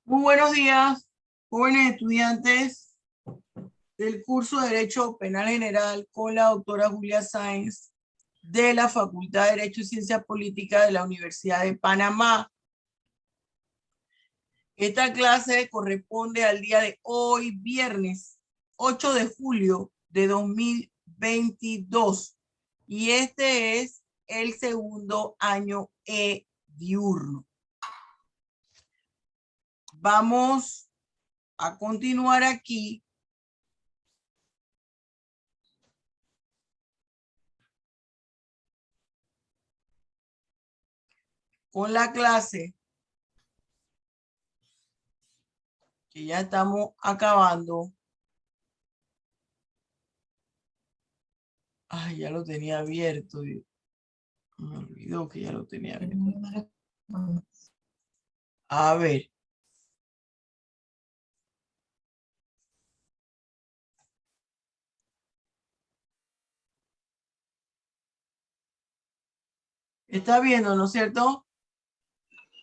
Muy buenos días, jóvenes estudiantes del curso de Derecho Penal General con la doctora Julia Sáenz de la Facultad de Derecho y Ciencias Políticas de la Universidad de Panamá. Esta clase corresponde al día de hoy, viernes 8 de julio de 2022. Y este es el segundo año diurno. Vamos a continuar aquí con la clase que ya estamos acabando. Ay, ya lo tenía abierto. Me olvidó que ya lo tenía abierto. A ver. Está viendo, ¿no es cierto?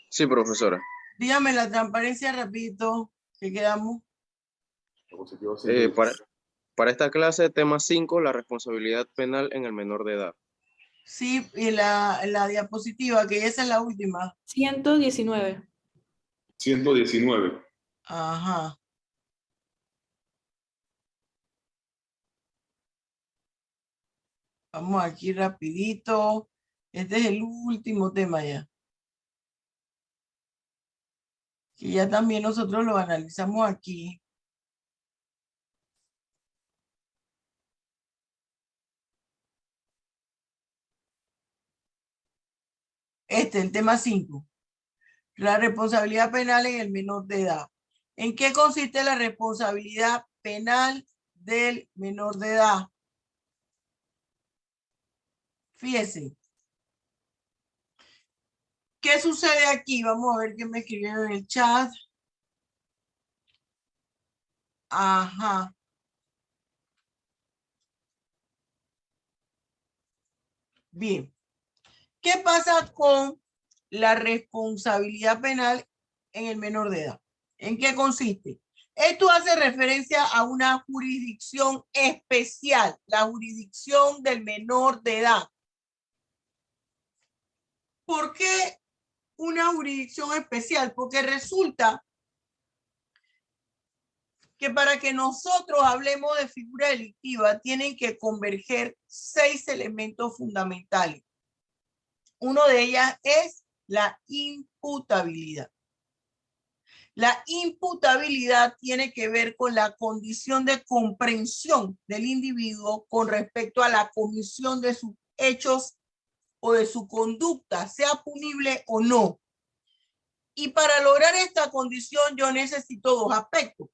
Sí, profesora. Dígame la transparencia rapidito, que quedamos. Para esta clase, tema 5, la responsabilidad penal en el menor de edad. Sí, y la diapositiva, que esa es la última. 119. 119. Ajá. Vamos aquí rapidito. Este es el último tema ya. Que ya también nosotros lo analizamos aquí. El tema 5. La responsabilidad penal en el menor de edad. ¿En qué consiste la responsabilidad penal del menor de edad? Fíjese. ¿Qué sucede aquí? Vamos a ver qué me escribieron en el chat. Ajá. Bien. ¿Qué pasa con la responsabilidad penal en el menor de edad? ¿En qué consiste? Esto hace referencia a una jurisdicción especial, la jurisdicción del menor de edad. ¿Por qué una jurisdicción especial? Porque resulta que para que nosotros hablemos de figura delictiva tienen que converger 6 elementos fundamentales. Uno de ellas es la imputabilidad. La imputabilidad tiene que ver con la condición de comprensión del individuo con respecto a la comisión de sus hechos o de su conducta, sea punible o no. Y para lograr esta condición yo necesito dos aspectos.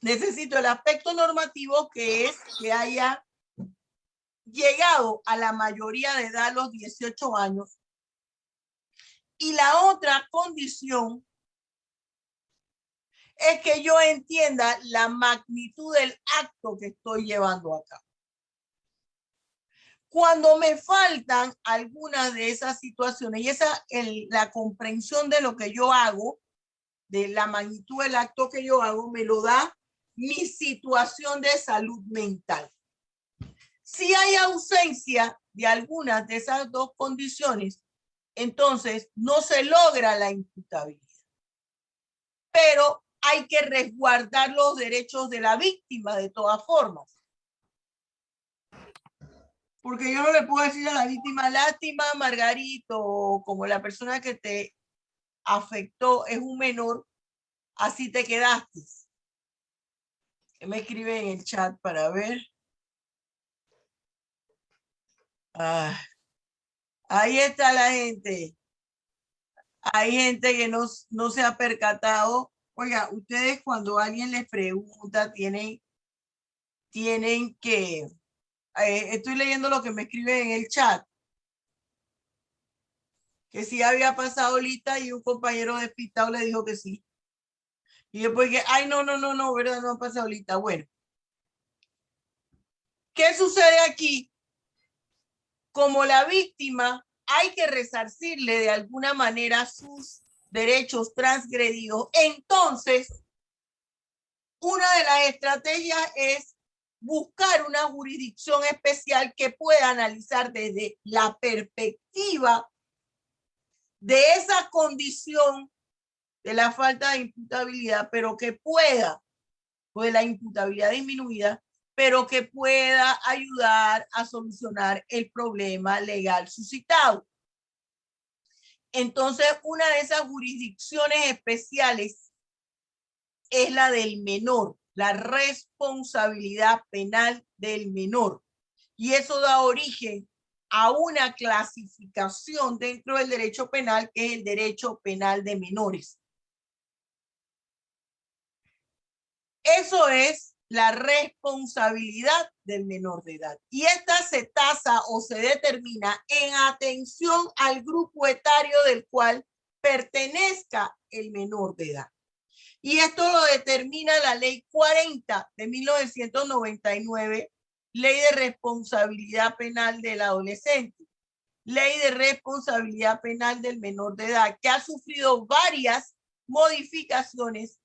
Necesito el aspecto normativo, que es que haya llegado a la mayoría de edad a los 18 años. Y la otra condición es que yo entienda la magnitud del acto que estoy llevando a cabo. Cuando me faltan algunas de esas situaciones y la comprensión de lo que yo hago, de la magnitud del acto que yo hago, me lo da mi situación de salud mental. Si hay ausencia de algunas de esas dos condiciones, entonces no se logra la imputabilidad. Pero hay que resguardar los derechos de la víctima de todas formas. Porque yo no le puedo decir a la víctima, lástima, Margarito, o como la persona que te afectó es un menor, así te quedaste. ¿Qué me escribe en el chat para ver? Ah, ahí está la gente. Hay gente que no se ha percatado. Oiga, ustedes cuando alguien les pregunta tienen que... estoy leyendo lo que me escriben en el chat. Que sí había pasado lista y un compañero despistado le dijo que sí. Y después que, ay, no, ¿verdad? No ha pasado lista. Bueno. ¿Qué sucede aquí? Como la víctima hay que resarcirle de alguna manera sus derechos transgredidos. Entonces, una de las estrategias es buscar una jurisdicción especial que pueda analizar desde la perspectiva de esa condición de la falta de imputabilidad, pero que pueda, o de la imputabilidad disminuida, pero que pueda ayudar a solucionar el problema legal suscitado. Entonces, una de esas jurisdicciones especiales es la del menor, la responsabilidad penal del menor. Y eso da origen a una clasificación dentro del derecho penal, que es el derecho penal de menores. Eso es la responsabilidad del menor de edad. Y esta se tasa o se determina en atención al grupo etario del cual pertenezca el menor de edad. Y esto lo determina la Ley 40 de 1999, Ley de Responsabilidad Penal del Adolescente, Ley de Responsabilidad Penal del Menor de Edad, que ha sufrido varias modificaciones,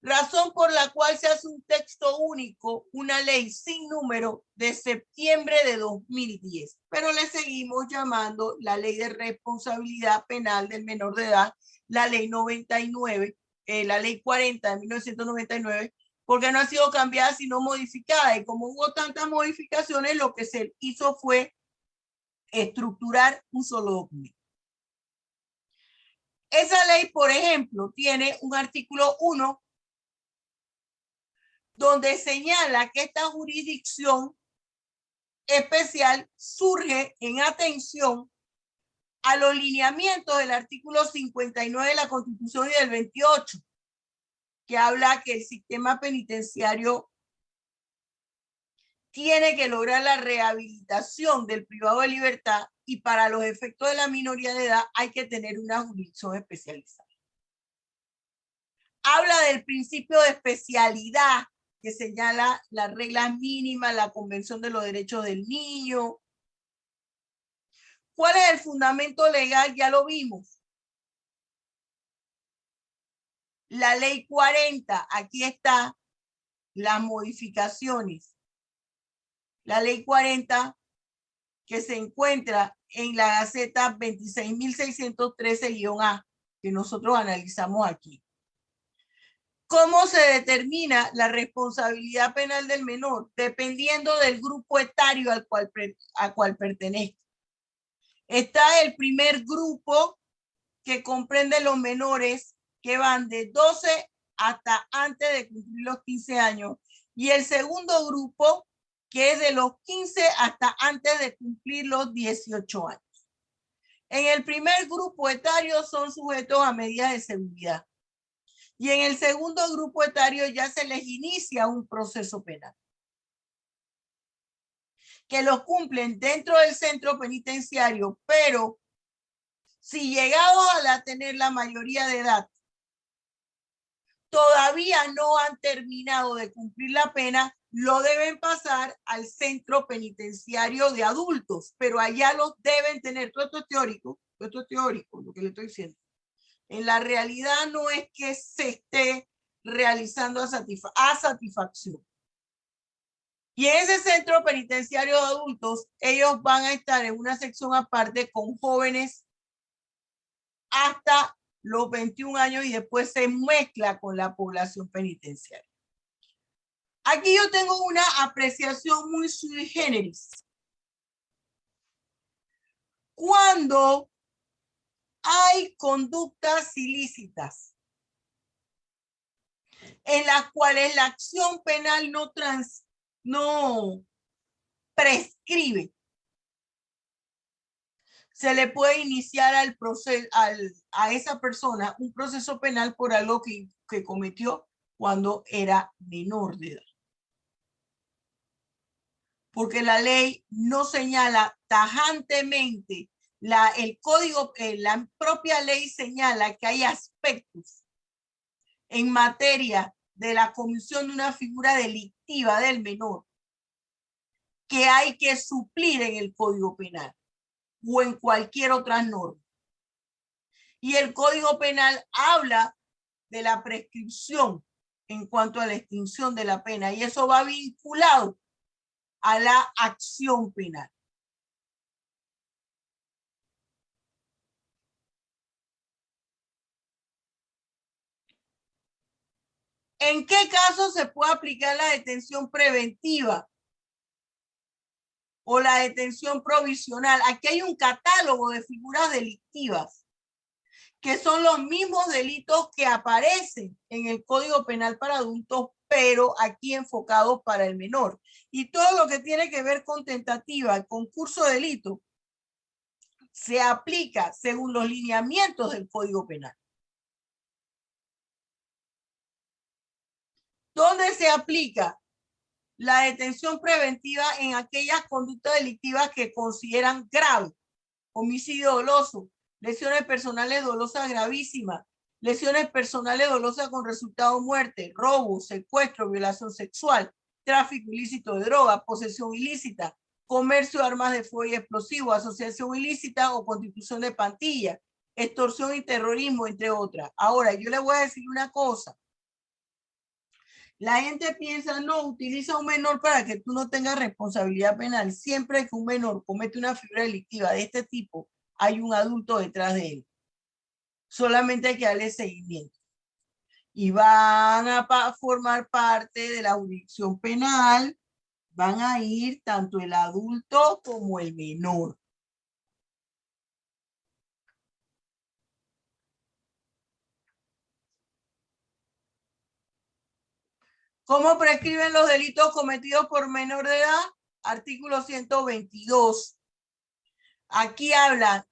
razón por la cual se hace un texto único, una ley sin número de septiembre de 2010, pero le seguimos llamando la Ley de Responsabilidad Penal del Menor de Edad, la Ley 99, la Ley 40 de 1999, porque no ha sido cambiada sino modificada, y como hubo tantas modificaciones, lo que se hizo fue estructurar un solo documento. Esa ley, por ejemplo, tiene un artículo 1 donde señala que esta jurisdicción especial surge en atención a los lineamientos del artículo 59 de la Constitución y del 28, que habla que el sistema penitenciario tiene que lograr la rehabilitación del privado de libertad, y para los efectos de la minoría de edad hay que tener una jurisdicción especializada. Habla del principio de especialidad, que señala las reglas mínimas, la Convención de los Derechos del Niño. ¿Cuál es el fundamento legal? Ya lo vimos. La Ley 40, aquí está las modificaciones. La Ley 40 que se encuentra en la Gaceta 26.613-A, que nosotros analizamos aquí. ¿Cómo se determina la responsabilidad penal del menor? Dependiendo del grupo etario al cual pertenezca. Está el primer grupo, que comprende los menores que van de 12 hasta antes de cumplir los 15 años. Y el segundo grupo, que es de los 15 hasta antes de cumplir los 18 años. En el primer grupo etario son sujetos a medidas de seguridad. Y en el segundo grupo etario ya se les inicia un proceso penal, que los cumplen dentro del centro penitenciario, pero si llegados a tener la mayoría de edad, todavía no han terminado de cumplir la pena, lo deben pasar al centro penitenciario de adultos, pero allá los deben tener. Todo esto es teórico, lo que le estoy diciendo. En la realidad no es que se esté realizando a satisfacción. Y en ese centro penitenciario de adultos, ellos van a estar en una sección aparte con jóvenes hasta los 21 años, y después se mezcla con la población penitenciaria. Aquí yo tengo una apreciación muy sui generis. Cuando hay conductas ilícitas en las cuales la acción penal no prescribe, se le puede iniciar a esa persona un proceso penal por algo que cometió cuando era menor de edad. Porque la ley no señala tajantemente, la propia ley señala que hay aspectos en materia de la comisión de una figura delictiva del menor que hay que suplir en el Código Penal. o en cualquier otra norma. Y el Código Penal habla de la prescripción en cuanto a la extinción de la pena, y eso va vinculado a la acción penal. ¿En qué caso se puede aplicar la detención preventiva o la detención provisional? Aquí hay un catálogo de figuras delictivas que son los mismos delitos que aparecen en el Código Penal para adultos, pero aquí enfocados para el menor. Y todo lo que tiene que ver con tentativa, concurso de delito, se aplica según los lineamientos del Código Penal. ¿Dónde se aplica la detención preventiva? En aquellas conductas delictivas que consideran grave: homicidio doloso, lesiones personales dolosas gravísimas, lesiones personales dolosas con resultado muerte, robo, secuestro, violación sexual, tráfico ilícito de droga, posesión ilícita, comercio de armas de fuego y explosivos, asociación ilícita o constitución de pandilla, extorsión y terrorismo, entre otras. Ahora, yo le voy a decir una cosa. La gente piensa, no, utiliza a un menor para que tú no tengas responsabilidad penal. Siempre que un menor comete una figura delictiva de este tipo, hay un adulto detrás de él. Solamente hay que darle seguimiento. Y van a formar parte de la jurisdicción penal, van a ir tanto el adulto como el menor. ¿Cómo prescriben los delitos cometidos por menor de edad? Artículo 122. Aquí habla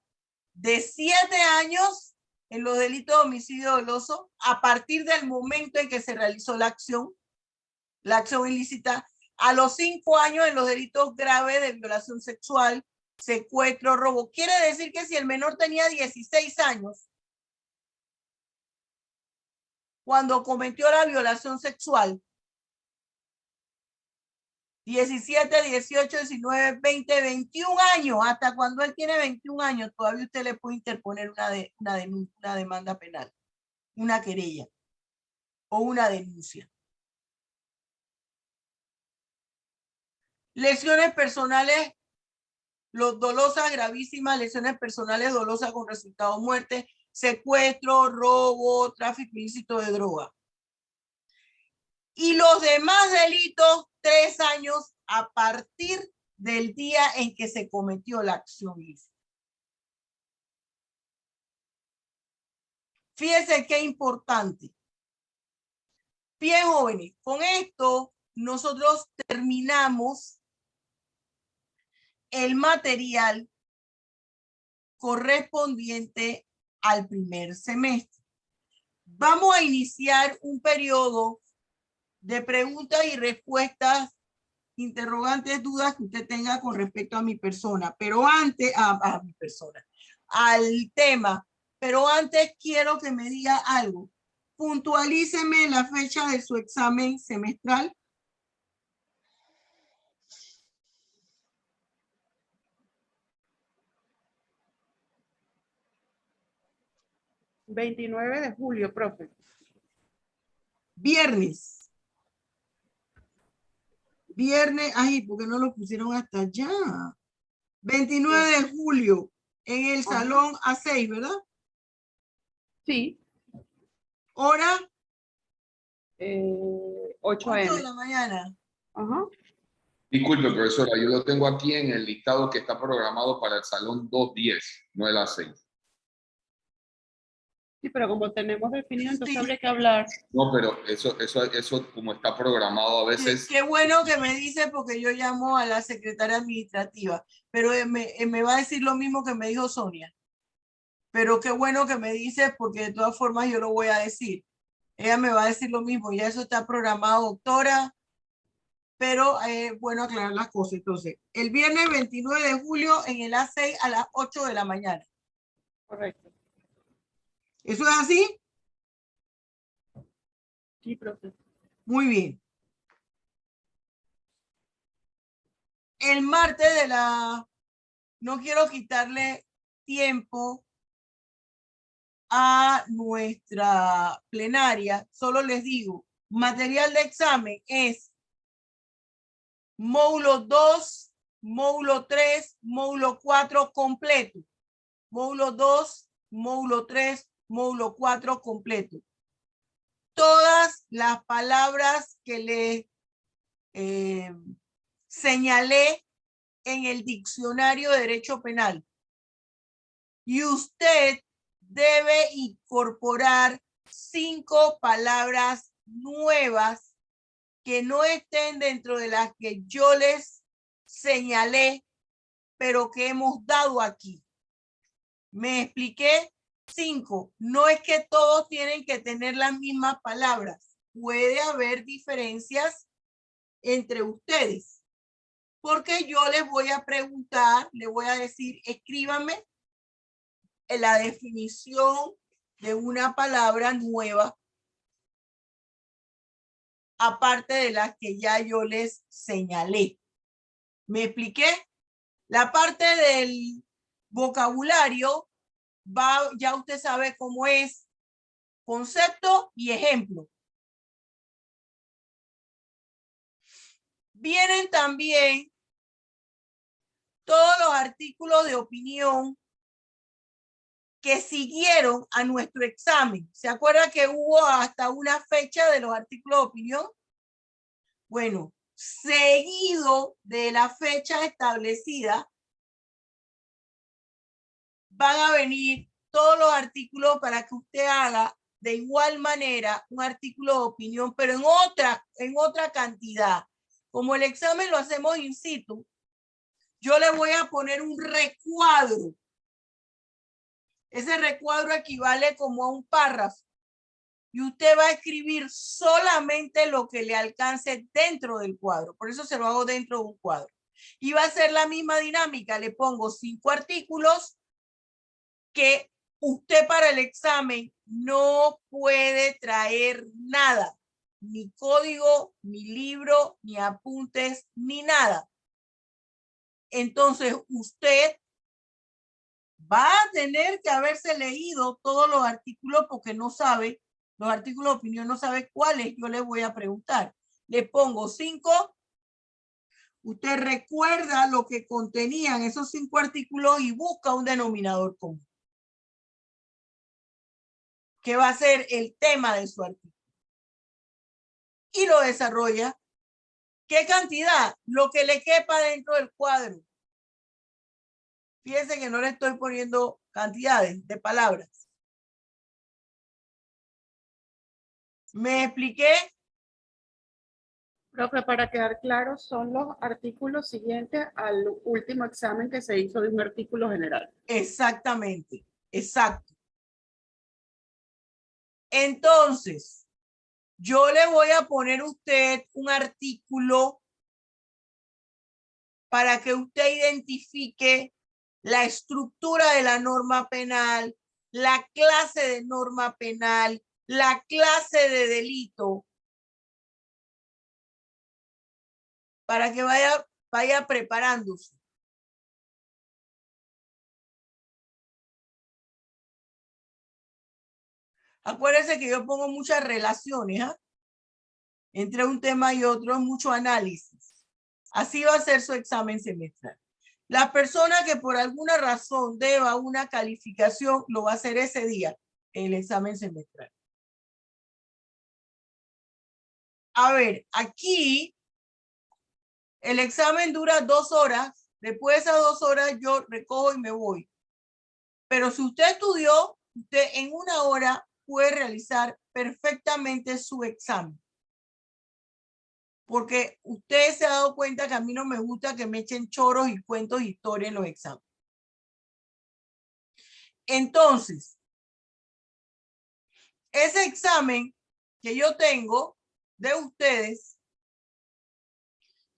de 7 años en los delitos de homicidio doloso a partir del momento en que se realizó la acción ilícita, a los 5 años en los delitos graves de violación sexual, secuestro, robo. Quiere decir que si el menor tenía 16 años cuando cometió la violación sexual, 17, 18, 19, 20, 21 años, hasta cuando él tiene 21 años, todavía usted le puede interponer una demanda penal, una querella o una denuncia. Lesiones personales dolosas gravísimas, lesiones personales dolosas con resultado muerte, secuestro, robo, tráfico ilícito de droga. Y los demás delitos, 3 años a partir del día en que se cometió la acción ilícita. Fíjense qué importante. Bien, jóvenes, con esto nosotros terminamos el material correspondiente al primer semestre. Vamos a iniciar un periodo de preguntas y respuestas, interrogantes, dudas que usted tenga con respecto a mi persona, pero antes, a mi persona, al tema, pero antes quiero que me diga algo. Puntualíceme la fecha de su examen semestral. $29 de julio, profe. Viernes. Viernes, ay, ¿por qué no lo pusieron hasta allá? 29 de julio, en el salón A6, ¿verdad? Sí. ¿Hora? 8 8 de a.m. la mañana. Ajá. Disculpe, profesora, yo lo tengo aquí en el listado que está programado para el salón 210, no el A6. Sí, pero como tenemos definido, entonces Sí. habría que hablar. No, pero eso como está programado a veces. Qué bueno que me dice, porque yo llamo a la secretaria administrativa, pero me va a decir lo mismo que me dijo Sonia. Pero qué bueno que me dice, porque de todas formas yo lo voy a decir. Ella me va a decir lo mismo, ya eso está programado, doctora, pero bueno aclarar las cosas. Entonces, el viernes 29 de julio en el A6 a las 8 de la mañana. Correcto. ¿Eso es así? Sí, profe. Muy bien. El martes de la no quiero quitarle tiempo a nuestra plenaria, solo les digo, material de examen es módulo 2, módulo 3, módulo 4 completo. Módulo 2, módulo 3, módulo 4 completo. Todas las palabras que le señalé en el diccionario de Derecho Penal. Y usted debe incorporar 5 palabras nuevas que no estén dentro de las que yo les señalé, pero que hemos dado aquí. ¿Me expliqué? 5. No es que todos tienen que tener las mismas palabras. Puede haber diferencias entre ustedes. Porque yo les voy a preguntar, les voy a decir, escríbanme la definición de una palabra nueva, aparte de las que ya yo les señalé. ¿Me expliqué? La parte del vocabulario ya usted sabe cómo es: concepto y ejemplo. Vienen también todos los artículos de opinión que siguieron a nuestro examen. ¿Se acuerda que hubo hasta una fecha de los artículos de opinión? Bueno, seguido de la fecha establecida, van a venir todos los artículos para que usted haga de igual manera un artículo de opinión, pero en otra cantidad. Como el examen lo hacemos in situ, yo le voy a poner un recuadro. Ese recuadro equivale como a un párrafo. Y usted va a escribir solamente lo que le alcance dentro del cuadro. Por eso se lo hago dentro de un cuadro. Y va a ser la misma dinámica. Le pongo 5 artículos que usted para el examen no puede traer nada. Ni código, ni libro, ni apuntes, ni nada. Entonces usted va a tener que haberse leído todos los artículos porque no sabe, los artículos de opinión no sabe cuáles yo le voy a preguntar. Le pongo 5. Usted recuerda lo que contenían esos 5 artículos y busca un denominador común, que va a ser el tema de su artículo. Y lo desarrolla. ¿Qué cantidad? Lo que le quepa dentro del cuadro. Fíjense que no le estoy poniendo cantidades de palabras. ¿Me expliqué? Profe, para quedar claro, son los artículos siguientes al último examen que se hizo de un artículo general. Exactamente, exacto. Entonces, yo le voy a poner a usted un artículo para que usted identifique la estructura de la norma penal, la clase de norma penal, la clase de delito, para que vaya preparándose. Acuérdense que yo pongo muchas relaciones, ¿eh? Entre un tema y otro, mucho análisis. Así va a ser su examen semestral. La persona que por alguna razón deba una calificación lo va a hacer ese día, el examen semestral. A ver, aquí el examen dura 2 horas. Después de esas 2 horas yo recojo y me voy. Pero si usted estudió, usted en 1 hora puede realizar perfectamente su examen. Porque usted se ha dado cuenta que a mí no me gusta que me echen choros y cuentos de historia en los exámenes. Entonces, ese examen que yo tengo de ustedes,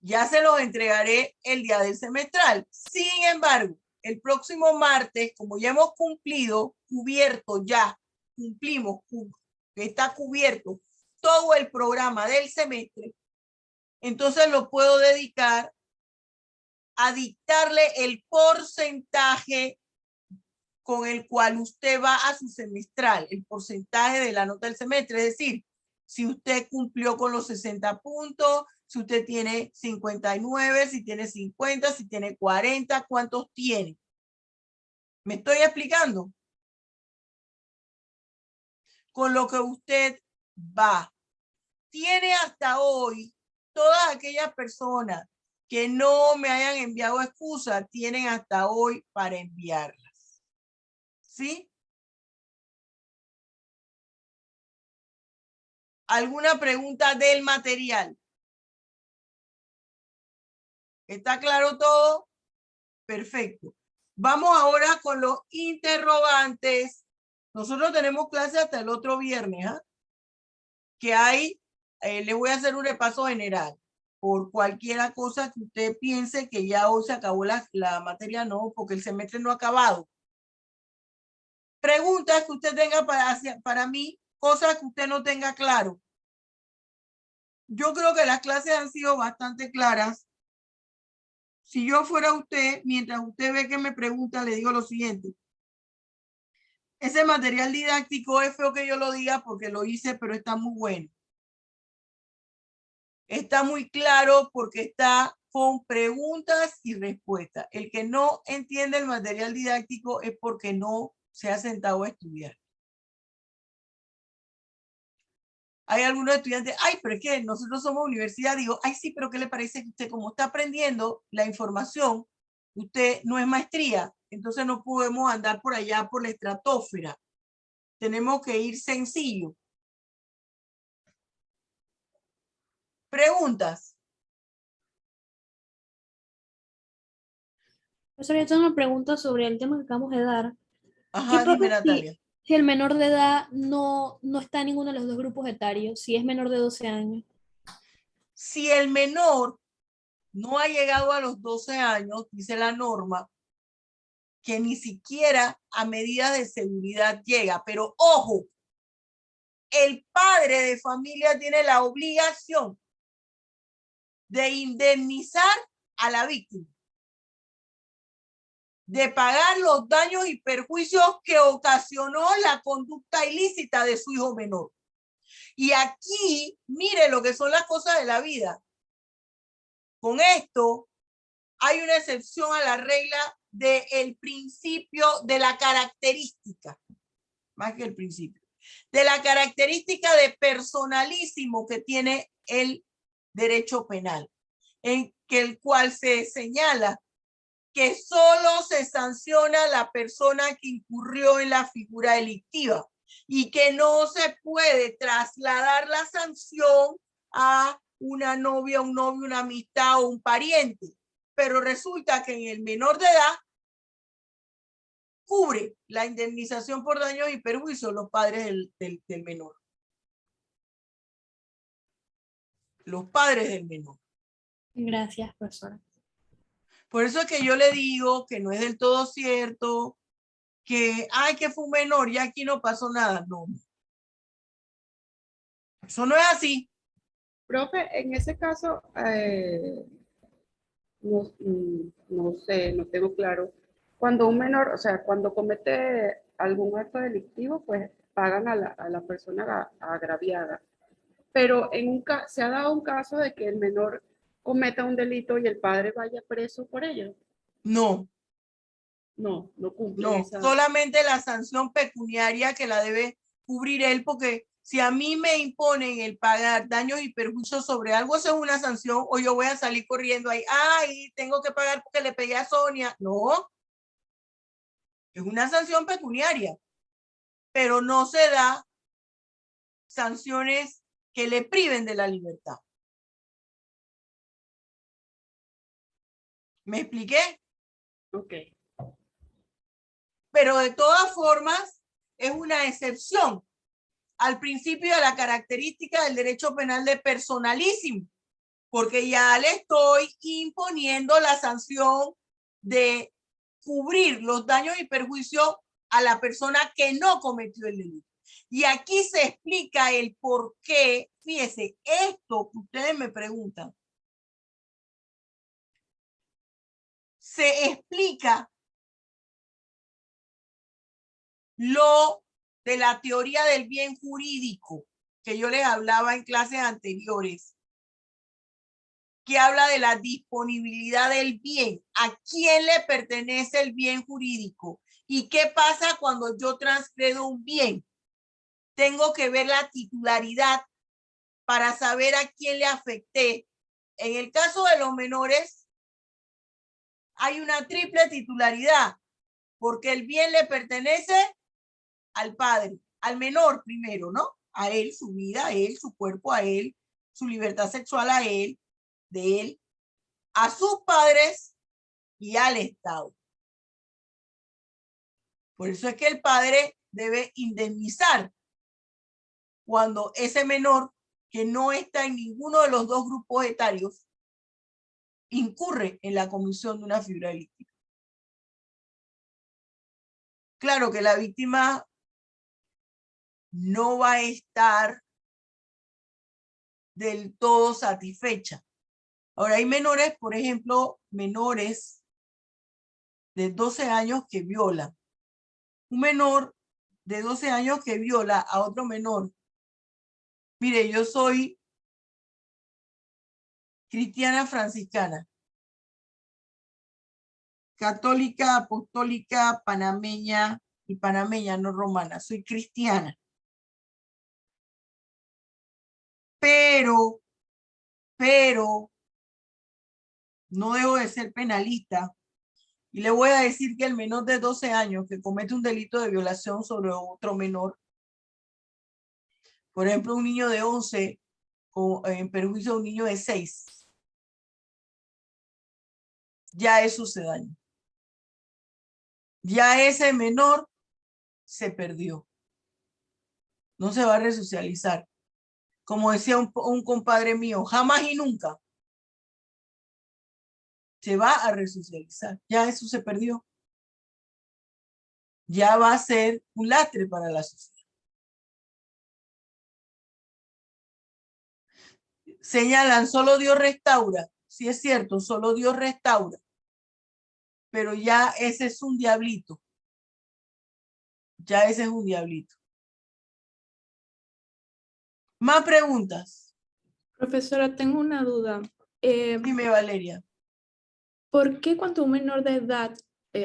ya se los entregaré el día del semestral. Sin embargo, el próximo martes, como ya hemos cubierto ya, está cubierto todo el programa del semestre, entonces lo puedo dedicar a dictarle el porcentaje con el cual usted va a su semestral, el porcentaje de la nota del semestre. Es decir, si usted cumplió con los 60 puntos, si usted tiene 59, si tiene 50, si tiene 40, ¿cuántos tiene? ¿Me estoy explicando? Con lo que usted va. Tiene hasta hoy, todas aquellas personas que no me hayan enviado excusas, tienen hasta hoy para enviarlas. ¿Sí? ¿Alguna pregunta del material? ¿Está claro todo? Perfecto. Vamos ahora con los interrogantes. Nosotros tenemos clase hasta el otro viernes, ¿ah? Que hay, les voy a hacer un repaso general. Por cualquier cosa que usted piense que ya hoy se acabó la materia, no, porque el semestre no ha acabado. Preguntas que usted tenga para mí, cosas que usted no tenga claro. Yo creo que las clases han sido bastante claras. Si yo fuera usted, mientras usted ve que me pregunta, le digo lo siguiente. Ese material didáctico es feo que yo lo diga porque lo hice, pero está muy bueno. Está muy claro porque está con preguntas y respuestas. El que no entiende el material didáctico es porque no se ha sentado a estudiar. Hay algunos estudiantes, ay, pero es que nosotros somos universidad. Digo, ay, sí, pero ¿qué le parece que usted, como está aprendiendo la información, usted no es maestría? Entonces no podemos andar por allá por la estratosfera. Tenemos que ir sencillo. ¿Preguntas? Profesor, yo tengo una pregunta sobre el tema que acabamos de dar. Ajá, ¿Qué dime, pasa Natalia. si el menor de edad no está en ninguno de los dos grupos etarios? Si es menor de 12 años. Si el menor no ha llegado a los 12 años, dice la norma, que ni siquiera a medidas de seguridad llega. Pero ojo, el padre de familia tiene la obligación de indemnizar a la víctima, de pagar los daños y perjuicios que ocasionó la conducta ilícita de su hijo menor. Y aquí, mire lo que son las cosas de la vida. Con esto, hay una excepción a la regla del principio de la característica, más que el principio, de la característica de personalísimo que tiene el derecho penal, en que el cual se señala que solo se sanciona a la persona que incurrió en la figura delictiva y que no se puede trasladar la sanción a una novia, un novio, una amistad o un pariente. Pero resulta que en el menor de edad cubre la indemnización por daños y perjuicios los padres del menor. Los padres del menor. Gracias, profesora. Por eso es que yo le digo que no es del todo cierto que, ay, que fue un menor y aquí no pasó nada. No. Eso no es así. Profe, en ese caso, no sé, no tengo claro. Cuando un menor, o sea, cuando comete algún acto delictivo, pues pagan a la persona agraviada. Pero se ha dado un caso de que el menor cometa un delito y el padre vaya preso por ello. No, No cumple no. esa. Solamente la sanción pecuniaria que la debe cubrir él, porque si a mí me imponen el pagar daños y perjuicios sobre algo, eso es una sanción, o yo voy a salir corriendo ahí, ay, tengo que pagar porque le pegué a Sonia. No, es una sanción pecuniaria, pero no se da sanciones que le priven de la libertad. ¿Me expliqué? Ok. Pero de todas formas es una excepción al principio de la característica del derecho penal de personalísimo, porque ya le estoy imponiendo la sanción de cubrir los daños y perjuicios a la persona que no cometió el delito. Y aquí se explica el por qué. Fíjese, esto que ustedes me preguntan, se explica lo de la teoría del bien jurídico que yo les hablaba en clases anteriores, que habla de la disponibilidad del bien, a quién le pertenece el bien jurídico y qué pasa cuando yo transgredo un bien. Tengo que ver la titularidad para saber a quién le afecté. En el caso de los menores, hay una triple titularidad, porque el bien le pertenece al padre, al menor primero, ¿no? A él, su vida, a él, su cuerpo, a él, su libertad sexual, a él, de él, a sus padres y al Estado. Por eso es que el padre debe indemnizar cuando ese menor que no está en ninguno de los dos grupos etarios incurre en la comisión de una figura delictiva. Claro que la víctima no va a estar del todo satisfecha. Ahora hay menores, por ejemplo, menores de 12 años que violan. Un menor de 12 años que viola a otro menor. Mire, yo soy cristiana franciscana, católica, apostólica, panameña y panameña no romana. Soy cristiana. Pero no dejo de ser penalista. Y le voy a decir que el menor de 12 años que comete un delito de violación sobre otro menor, por ejemplo, un niño de 11 en perjuicio de un niño de 6, ya es sucedáneo. Ya ese menor se perdió. No se va a resocializar. Como decía un compadre mío, jamás y nunca se va a resocializar. Ya eso se perdió. Ya va a ser un lastre para la sociedad. Señalan, solo Dios restaura. Sí es cierto, solo Dios restaura. Pero ya ese es un diablito. Ya ese es un diablito. ¿Más preguntas? Profesora, tengo una duda. Dime, Valeria. ¿Por qué cuando un menor de edad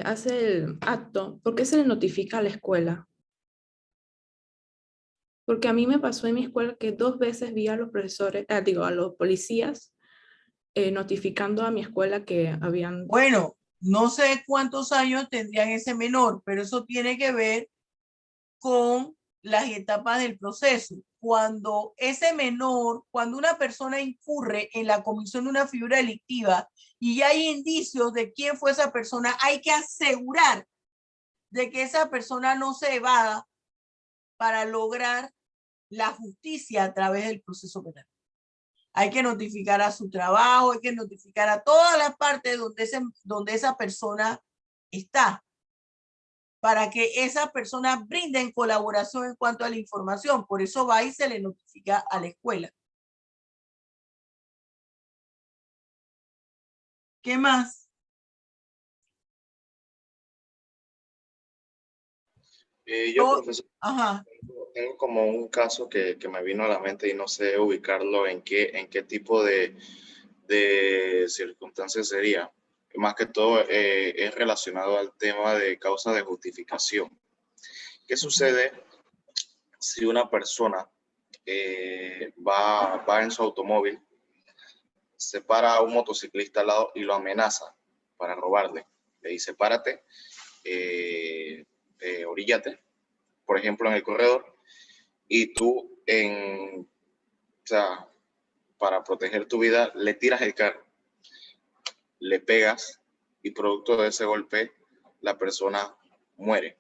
hace el acto, por qué se le notifica a la escuela? Porque a mí me pasó en mi escuela que 2 veces vi a los profesores, a los policías notificando a mi escuela que habían... Bueno, no sé cuántos años tendrían ese menor, pero eso tiene que ver con las etapas del proceso. Cuando ese menor, cuando una persona incurre en la comisión de una figura delictiva y ya hay indicios de quién fue esa persona, hay que asegurar de que esa persona no se evada para lograr la justicia a través del proceso penal. Hay que notificar a su trabajo, hay que notificar a todas las partes donde esa persona está, para que esas personas brinden colaboración en cuanto a la información. Por eso va y se le notifica a la escuela. ¿Qué más? Yo, profesor, Ajá. tengo como un caso que me vino a la mente y no sé ubicarlo en qué tipo de circunstancias sería. Más que todo es relacionado al tema de causa de justificación. ¿Qué sucede si una persona va en su automóvil, se para a un motociclista al lado y lo amenaza para robarle? Le dice, párate, oríllate, por ejemplo, en el corredor, y tú, o sea, para proteger tu vida, le tiras el carro, le pegas y producto de ese golpe, la persona muere.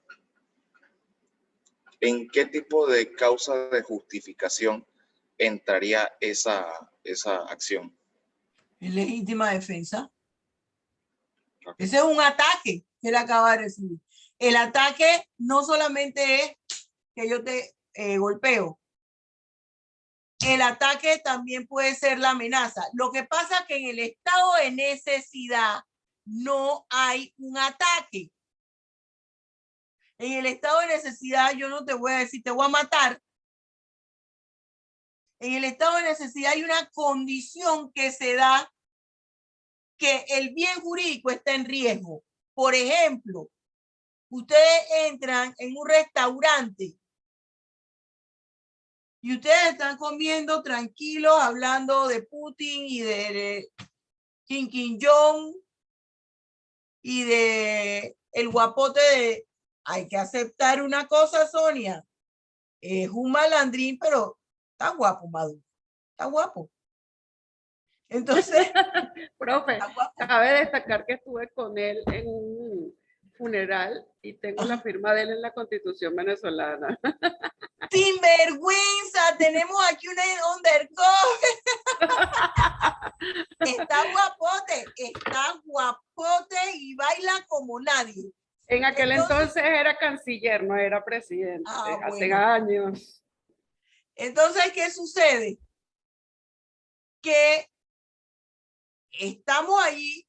¿En qué tipo de causa de justificación entraría esa acción? Es legítima defensa. Ese es un ataque que él acaba de recibir. El ataque no solamente es que yo te golpeo. El ataque también puede ser la amenaza. Lo que pasa es que en el estado de necesidad no hay un ataque. En el estado de necesidad, yo no te voy a decir, te voy a matar. En el estado de necesidad hay una condición que se da que el bien jurídico está en riesgo. Por ejemplo, ustedes entran en un restaurante y ustedes están comiendo tranquilos, hablando de Putin y de Kim Jong y de el guapote de... Hay que aceptar una cosa, Sonia. Es un malandrín, pero está guapo, Maduro. Está guapo. Entonces, Profe, está guapo. cabe destacar que estuve con él en un funeral y tengo la firma de él en la Constitución venezolana. Sinvergüenza, tenemos aquí una undercover. Está guapote y baila como nadie. En aquel entonces era canciller, no era presidente, hace bueno. años. Entonces, ¿qué sucede? Que estamos ahí,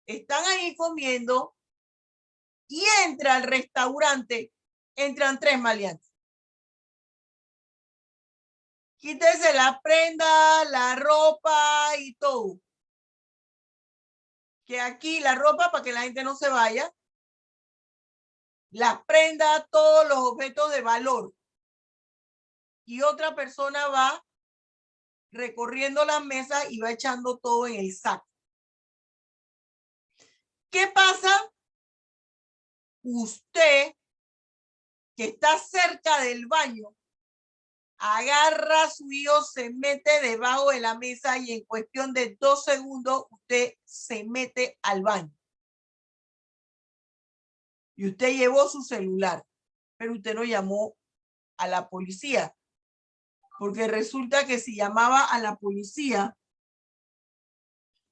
están ahí comiendo y entra al restaurante, entran 3 maleantes. Quítese la prenda, la ropa y todo. Que aquí la ropa para que la gente no se vaya. Las prendas, todos los objetos de valor. Y otra persona va recorriendo las mesas y va echando todo en el saco. ¿Qué pasa? Usted, que está cerca del baño, agarra a su hijo, se mete debajo de la mesa y en cuestión de 2 segundos usted se mete al baño. Y usted llevó su celular, pero usted no llamó a la policía, porque resulta que si llamaba a la policía,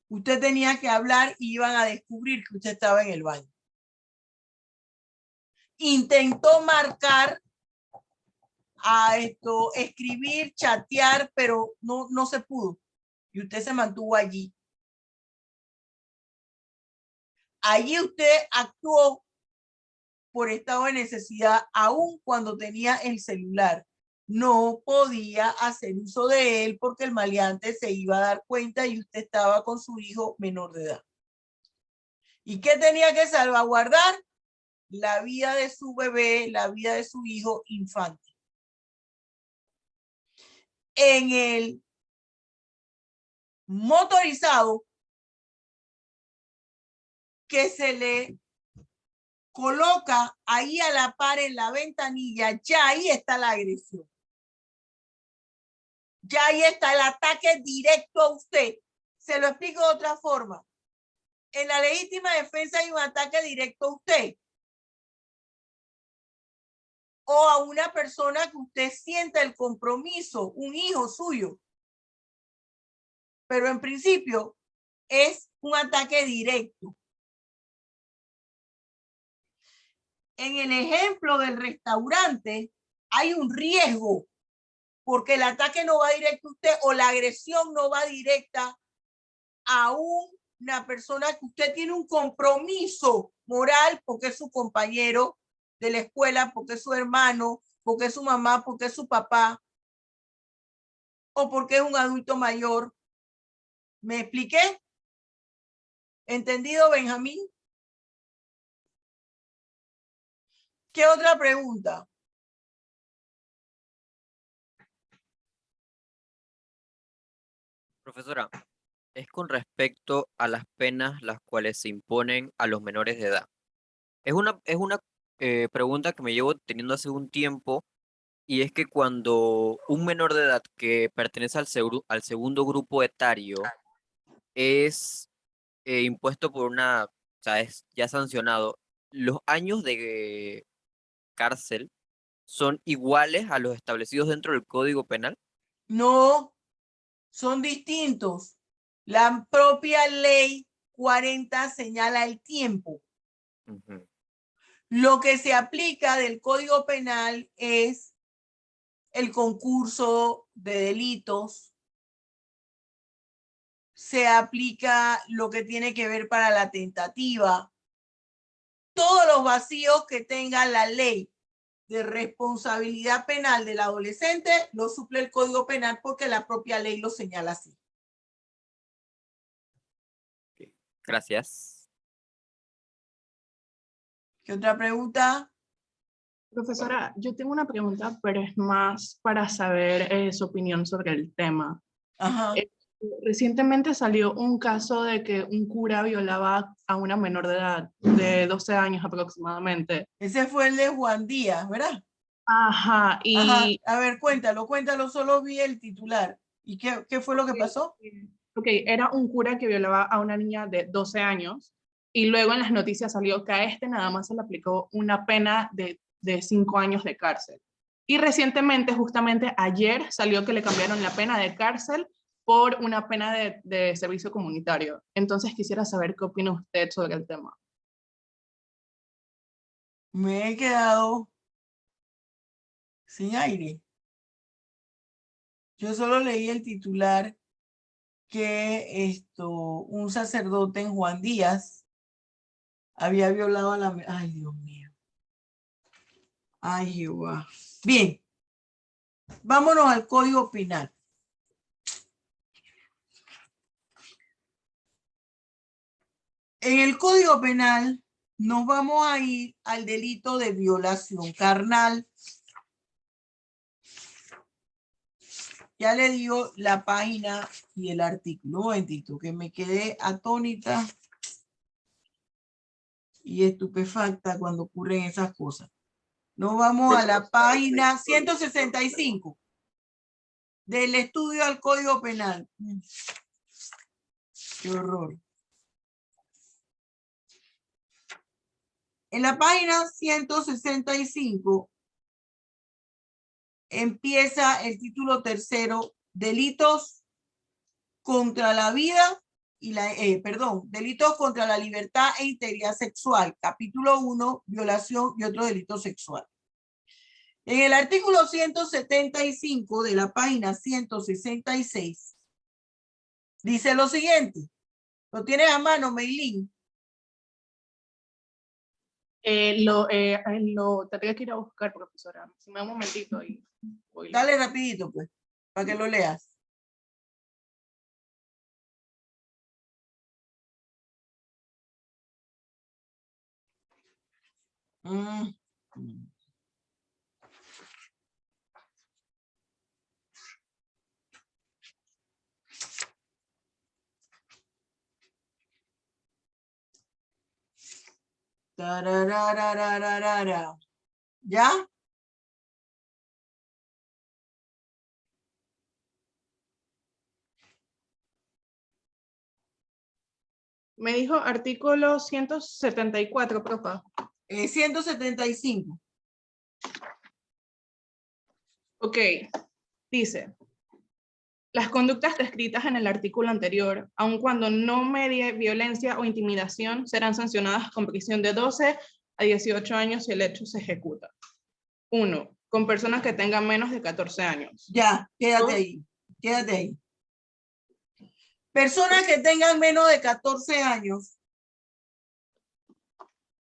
usted tenía que hablar y iban a descubrir que usted estaba en el baño. Intentó marcar a escribir, chatear, pero no se pudo. Y usted se mantuvo allí. Allí usted actuó por estado de necesidad, aun cuando tenía el celular. No podía hacer uso de él porque el maleante se iba a dar cuenta y usted estaba con su hijo menor de edad. ¿Y qué tenía que salvaguardar? La vida de su bebé, la vida de su hijo infante. En el motorizado que se le coloca ahí a la par en la ventanilla, ya ahí está la agresión. Ya ahí está el ataque directo a usted. Se lo explico de otra forma. En la legítima defensa hay un ataque directo a usted o a una persona que usted sienta el compromiso, un hijo suyo. Pero en principio es un ataque directo. En el ejemplo del restaurante hay un riesgo porque el ataque no va directo a usted o la agresión no va directa a una persona que usted tiene un compromiso moral porque es su compañero de la escuela, porque es su hermano, porque es su mamá, porque es su papá o porque es un adulto mayor. ¿Me expliqué? ¿Entendido, Benjamín? ¿Qué otra pregunta? Profesora, es con respecto a las penas las cuales se imponen a los menores de edad. Es una pregunta que me llevo teniendo hace un tiempo y es que cuando un menor de edad que pertenece al segundo grupo etario es impuesto por o sea, es ya sancionado, los años de cárcel son iguales a los establecidos dentro del Código Penal. No, son distintos. La propia ley 40 señala el tiempo. Ujú. Lo que se aplica del Código Penal es el concurso de delitos se aplica lo que tiene que ver para la tentativa. Todos los vacíos que tenga la ley de responsabilidad penal del adolescente lo suple el Código Penal porque la propia ley lo señala así. Gracias. ¿Qué otra pregunta? Profesora, yo tengo una pregunta, pero es más para saber su opinión sobre el tema. Ajá. Recientemente salió un caso de que un cura violaba a una menor de edad, de 12 años aproximadamente. Ese fue el de Juan Díaz, ¿verdad? Ajá, y... Ajá. A ver, cuéntalo, solo vi el titular. ¿Y qué fue lo que pasó? Ok, era un cura que violaba a una niña de 12 años y luego en las noticias salió que a este nada más se le aplicó una pena de 5 años de cárcel. Y recientemente, justamente ayer, salió que le cambiaron la pena de cárcel por una pena de servicio comunitario. Entonces quisiera saber qué opina usted sobre el tema. Me he quedado sin aire. Yo solo leí el titular que un sacerdote en Juan Díaz había violado a la... Ay, Dios mío. Ay, Jehová. Bien. Vámonos al Código Penal. En el Código Penal nos vamos a ir al delito de violación carnal. Ya le digo la página y el artículo. Un momentito, que me quedé atónita y estupefacta cuando ocurren esas cosas. Nos vamos a la página 165 del estudio al Código Penal. Qué horror. En la página 165 empieza el título tercero, delitos contra la vida y delitos contra la libertad e integridad sexual. Capítulo 1, violación y otro delito sexual. En el artículo 175 de la página 166 dice lo siguiente. ¿Lo tienes a mano, Meilín? Lo tendría que ir a buscar, profesora. Si me da un momentito y voy. Dale rapidito, pues, para que lo leas. Tarararararara. ¿Ya? Me dijo artículo 174, profa. 175. Ok, dice, las conductas descritas en el artículo anterior, aun cuando no medie violencia o intimidación, serán sancionadas con prisión de 12 a 18 años si el hecho se ejecuta. 1. Con personas que tengan menos de 14 años. Ya, quédate ahí. Quédate ahí. Personas que tengan menos de 14 años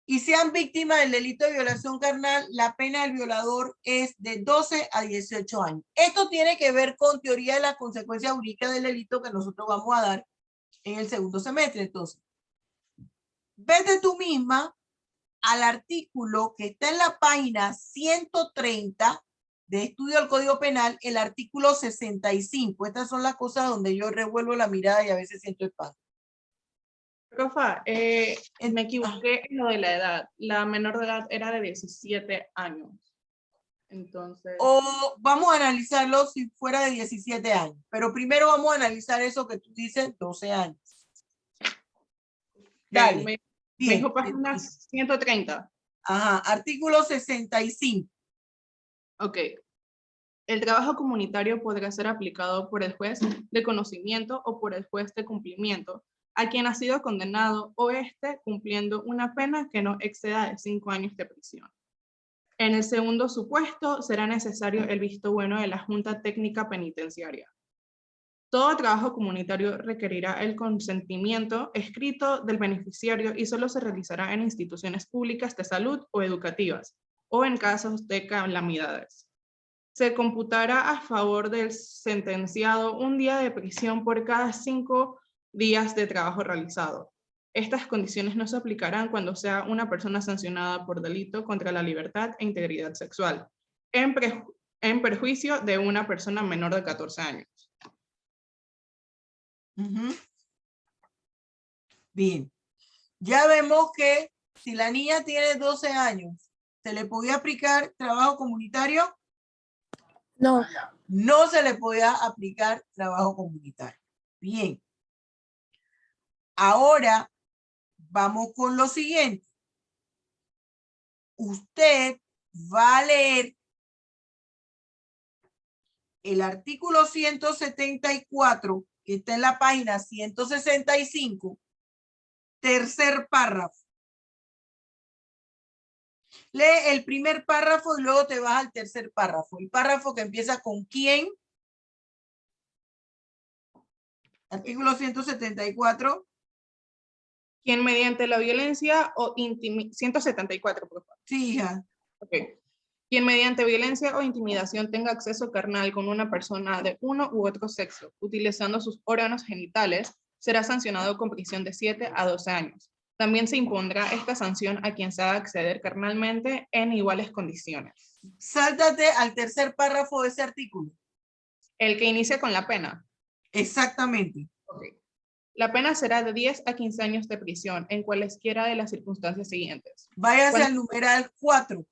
y sean víctimas del delito de violación carnal, la pena del violador es de 12 a 18 años. Esto tiene que ver con teoría de las consecuencias jurídicas del delito que nosotros vamos a dar en el segundo semestre. Entonces, vete tú misma al artículo que está en la página 130 de estudio del Código Penal, el artículo 65. Estas son las cosas donde yo revuelvo la mirada y a veces siento espanto. Profa, me equivoqué en lo de la edad. La menor de edad era de 17 años. Entonces... O vamos a analizarlo si fuera de 17 años. Pero primero vamos a analizar eso que tú dices, 12 años. Dale. Me dijo página 130. Ajá, artículo 65. Ok. El trabajo comunitario podrá ser aplicado por el juez de conocimiento o por el juez de cumplimiento a quien ha sido condenado o esté cumpliendo una pena que no exceda de 5 años de prisión. En el segundo supuesto, será necesario el visto bueno de la Junta Técnica Penitenciaria. Todo trabajo comunitario requerirá el consentimiento escrito del beneficiario y solo se realizará en instituciones públicas de salud o educativas, o en casos de calamidades. Se computará a favor del sentenciado un día de prisión por cada 5 días de trabajo realizado. Estas condiciones no se aplicarán cuando sea una persona sancionada por delito contra la libertad e integridad sexual, en perjuicio de una persona menor de 14 años. Ujú. Bien. Ya vemos que si la niña tiene 12 años, ¿se le podía aplicar trabajo comunitario? No. No se le podía aplicar trabajo comunitario. Bien. Ahora vamos con lo siguiente. Usted va a leer el artículo 174, que está en la página 165, tercer párrafo. Lee el primer párrafo y luego te vas al tercer párrafo. El párrafo que empieza con ¿quién? Artículo 174. Quien mediante la violencia o 174, por favor. Sí, hija. Okay. Quien mediante violencia o intimidación tenga acceso carnal con una persona de uno u otro sexo, utilizando sus órganos genitales, será sancionado con prisión de 7 a 12 años. También se impondrá esta sanción a quien se haga acceder carnalmente en iguales condiciones. Sáltate al tercer párrafo de ese artículo. El que inicia con la pena. Exactamente. Okay. La pena será de 10 a 15 años de prisión en cualesquiera de las circunstancias siguientes. Váyase al numeral 4.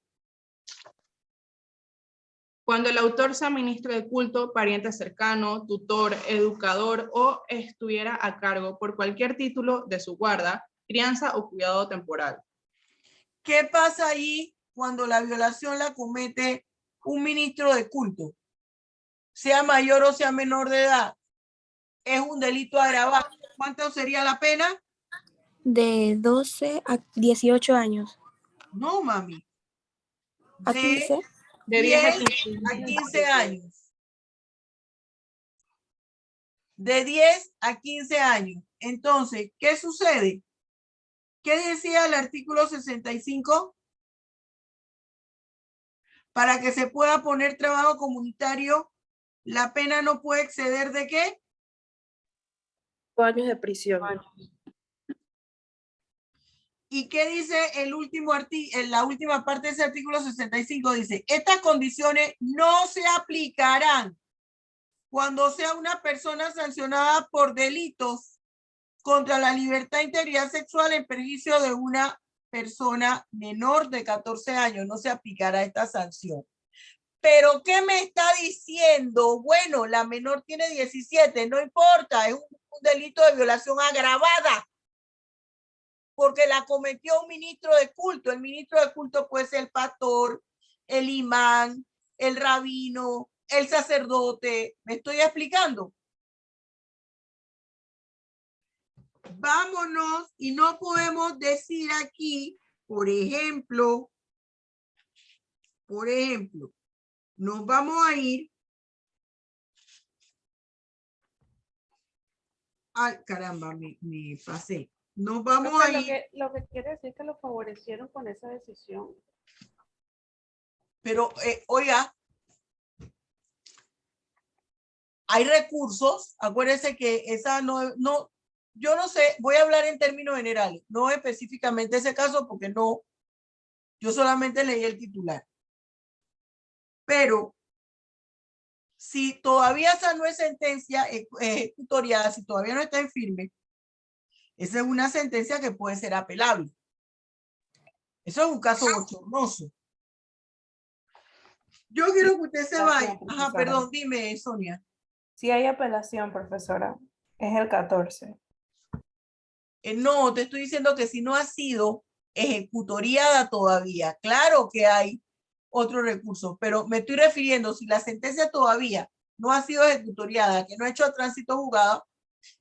Cuando el autor sea ministro de culto, pariente cercano, tutor, educador o estuviera a cargo por cualquier título de su guarda, crianza o cuidado temporal. ¿Qué pasa ahí cuando la violación la comete un ministro de culto? Sea mayor o sea menor de edad. Es un delito agravado. ¿Cuánto sería la pena? De 12 a 18 años. No, mami. ¿A 15? De 10 a 15 años. De 10 a 15 años. Entonces, ¿qué sucede? ¿Qué decía el artículo 65? Para que se pueda poner trabajo comunitario, la pena no puede exceder ¿de qué? 5 años de prisión. ¿Y qué dice el último en la última parte de ese artículo 65? Dice, estas condiciones no se aplicarán cuando sea una persona sancionada por delitos contra la libertad e integridad sexual en perjuicio de una persona menor de 14 años. No se aplicará esta sanción. ¿Pero qué me está diciendo? Bueno, la menor tiene 17, no importa, es un delito de violación agravada, porque la cometió un ministro de culto. El ministro de culto puede ser el pastor, el imán, el rabino, el sacerdote. ¿Me estoy explicando? Vámonos, y no podemos decir aquí, por ejemplo, nos vamos a ir. Ay, caramba, me pasé. Nos vamos a ir. Lo que quiere decir que lo favorecieron con esa decisión. Pero, oiga, hay recursos. Acuérdense que esa no, yo no sé, voy a hablar en términos generales, no específicamente ese caso porque no, yo solamente leí el titular. Pero si todavía esa no es sentencia ejecutoriada, si todavía no está en firme, esa es una sentencia que puede ser apelable. Eso es un caso bochornoso. Yo quiero que usted se vaya. Ajá, perdón, dime, Sonia. Si hay apelación, profesora, es el 14. No, te estoy diciendo que si no ha sido ejecutoriada todavía, claro que hay otro recurso, pero me estoy refiriendo, si la sentencia todavía no ha sido ejecutoriada, que no ha hecho tránsito juzgado,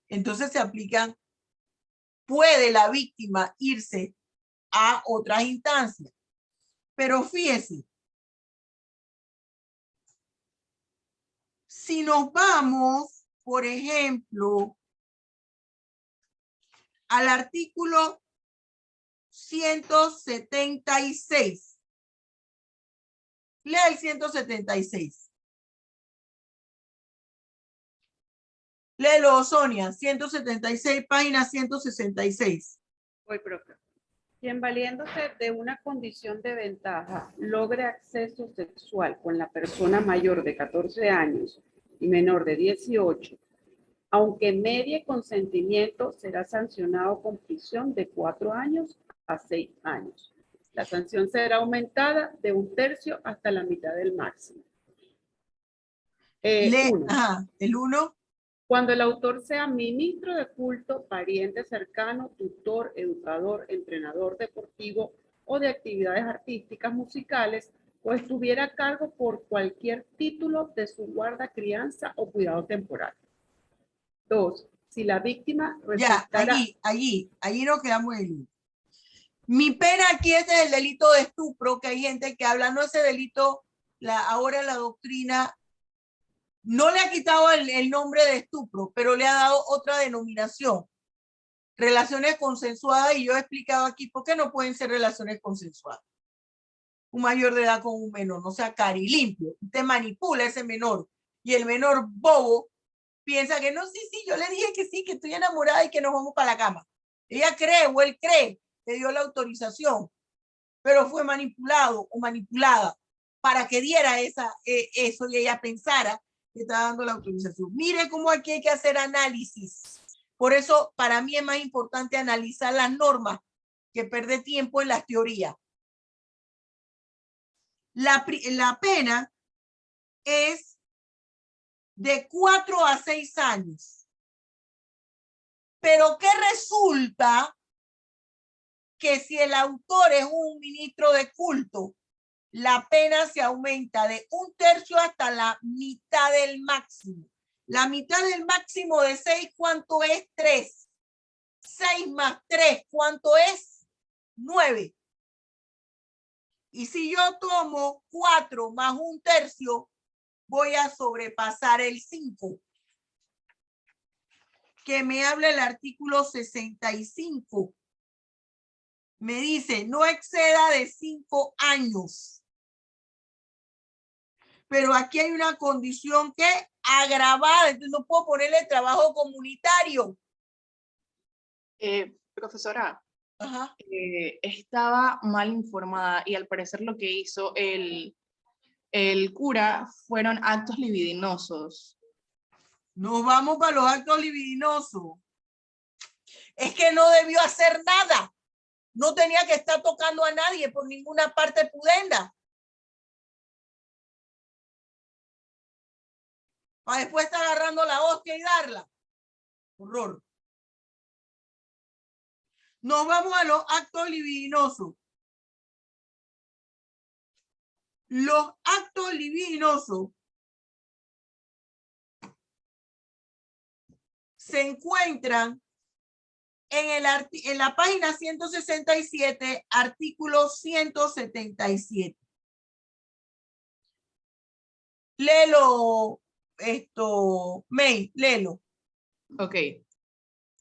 entonces se aplican, puede la víctima irse a otras instancias. Pero fíjese, si nos vamos por ejemplo, al artículo 176. Lea el 176. Léelo, Sonia. 176, página 166. Voy, profe. Quien valiéndose de una condición de ventaja logre acceso sexual con la persona mayor de 14 años y menor de 18, aunque medie consentimiento, será sancionado con prisión de 4 años a 6 años. La sanción será aumentada de 1/3 hasta la mitad del máximo. Ajá, el 1. Cuando el autor sea ministro de culto, pariente cercano, tutor, educador, entrenador deportivo o de actividades artísticas, musicales, o estuviera a cargo por cualquier título de su guarda, crianza o cuidado temporal. 2. Si la víctima resultara... Ya, allí nos quedamos en el 1. Mi pena aquí es el delito de estupro, que hay gente que habla, no ese delito, ahora la doctrina no le ha quitado el nombre de estupro, pero le ha dado otra denominación. Relaciones consensuadas, y yo he explicado aquí por qué no pueden ser relaciones consensuadas. Un mayor de edad con un menor, no sea cari limpio. Usted manipula a ese menor y el menor bobo piensa que no, sí, yo le dije que sí, que estoy enamorada y que nos vamos para la cama. Ella cree o él cree que dio la autorización, pero fue manipulado o manipulada para que diera eso y ella pensara que está dando la autorización. Mire cómo aquí hay que hacer análisis. Por eso, para mí es más importante analizar las normas que perder tiempo en las teorías. La pena es de 4 a 6 años. Pero ¿qué resulta? Que si el autor es un ministro de culto, la pena se aumenta de 1/3 hasta la mitad del máximo. La mitad del máximo de 6, ¿cuánto es? 3. 6 más 3, ¿cuánto es? 9. Y si yo tomo 4 más 1/3, voy a sobrepasar el 5. Que me habla el artículo 65. Me dice, no exceda de 5 años. Pero aquí hay una condición que agravada, entonces no puedo ponerle trabajo comunitario. Profesora, Ajá. Estaba mal informada y al parecer lo que hizo el cura fueron actos libidinosos. Nos vamos para los actos libidinosos. Es que no debió hacer nada. No tenía que estar tocando a nadie por ninguna parte pudenda. Para después estar agarrando la hostia y darla. Horror. Nos vamos a los actos libidinosos. Los actos libidinosos se encuentran en la página 167, artículo 177. Léelo, May, léelo. Ok.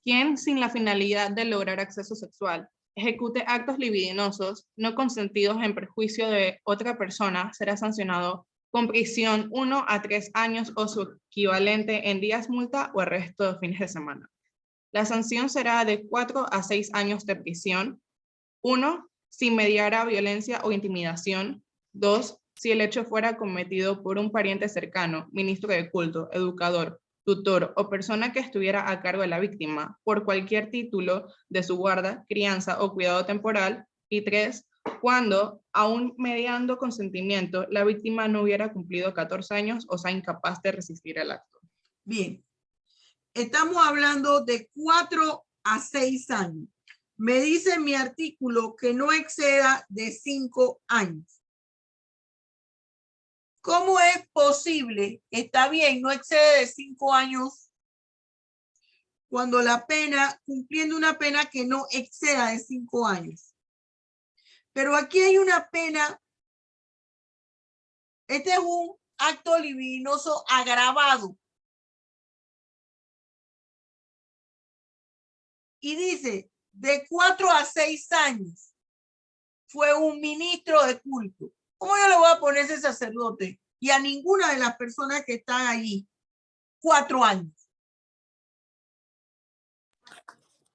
Quien sin la finalidad de lograr acceso sexual ejecute actos libidinosos no consentidos en perjuicio de otra persona será sancionado con prisión 1 a 3 años o su equivalente en días multa o arresto de fines de semana. La sanción será de 4 a 6 años de prisión. 1, si mediara violencia o intimidación. 2, si el hecho fuera cometido por un pariente cercano, ministro de culto, educador, tutor o persona que estuviera a cargo de la víctima por cualquier título de su guarda, crianza o cuidado temporal. Y 3, cuando, aún mediando consentimiento, la víctima no hubiera cumplido 14 años o sea incapaz de resistir el acto. Bien. Estamos hablando de 4 a 6 años. Me dice mi artículo que no exceda de 5 años. ¿Cómo es posible? Está bien, no excede de 5 años cuando la pena, cumpliendo una pena que no exceda de 5 años. Pero aquí hay una pena, este es un acto libidinoso agravado. y dice, de 4 a 6 años fue un ministro de culto. ¿Cómo yo le voy a poner ese sacerdote? Y a ninguna de las personas que están allí, 4 años.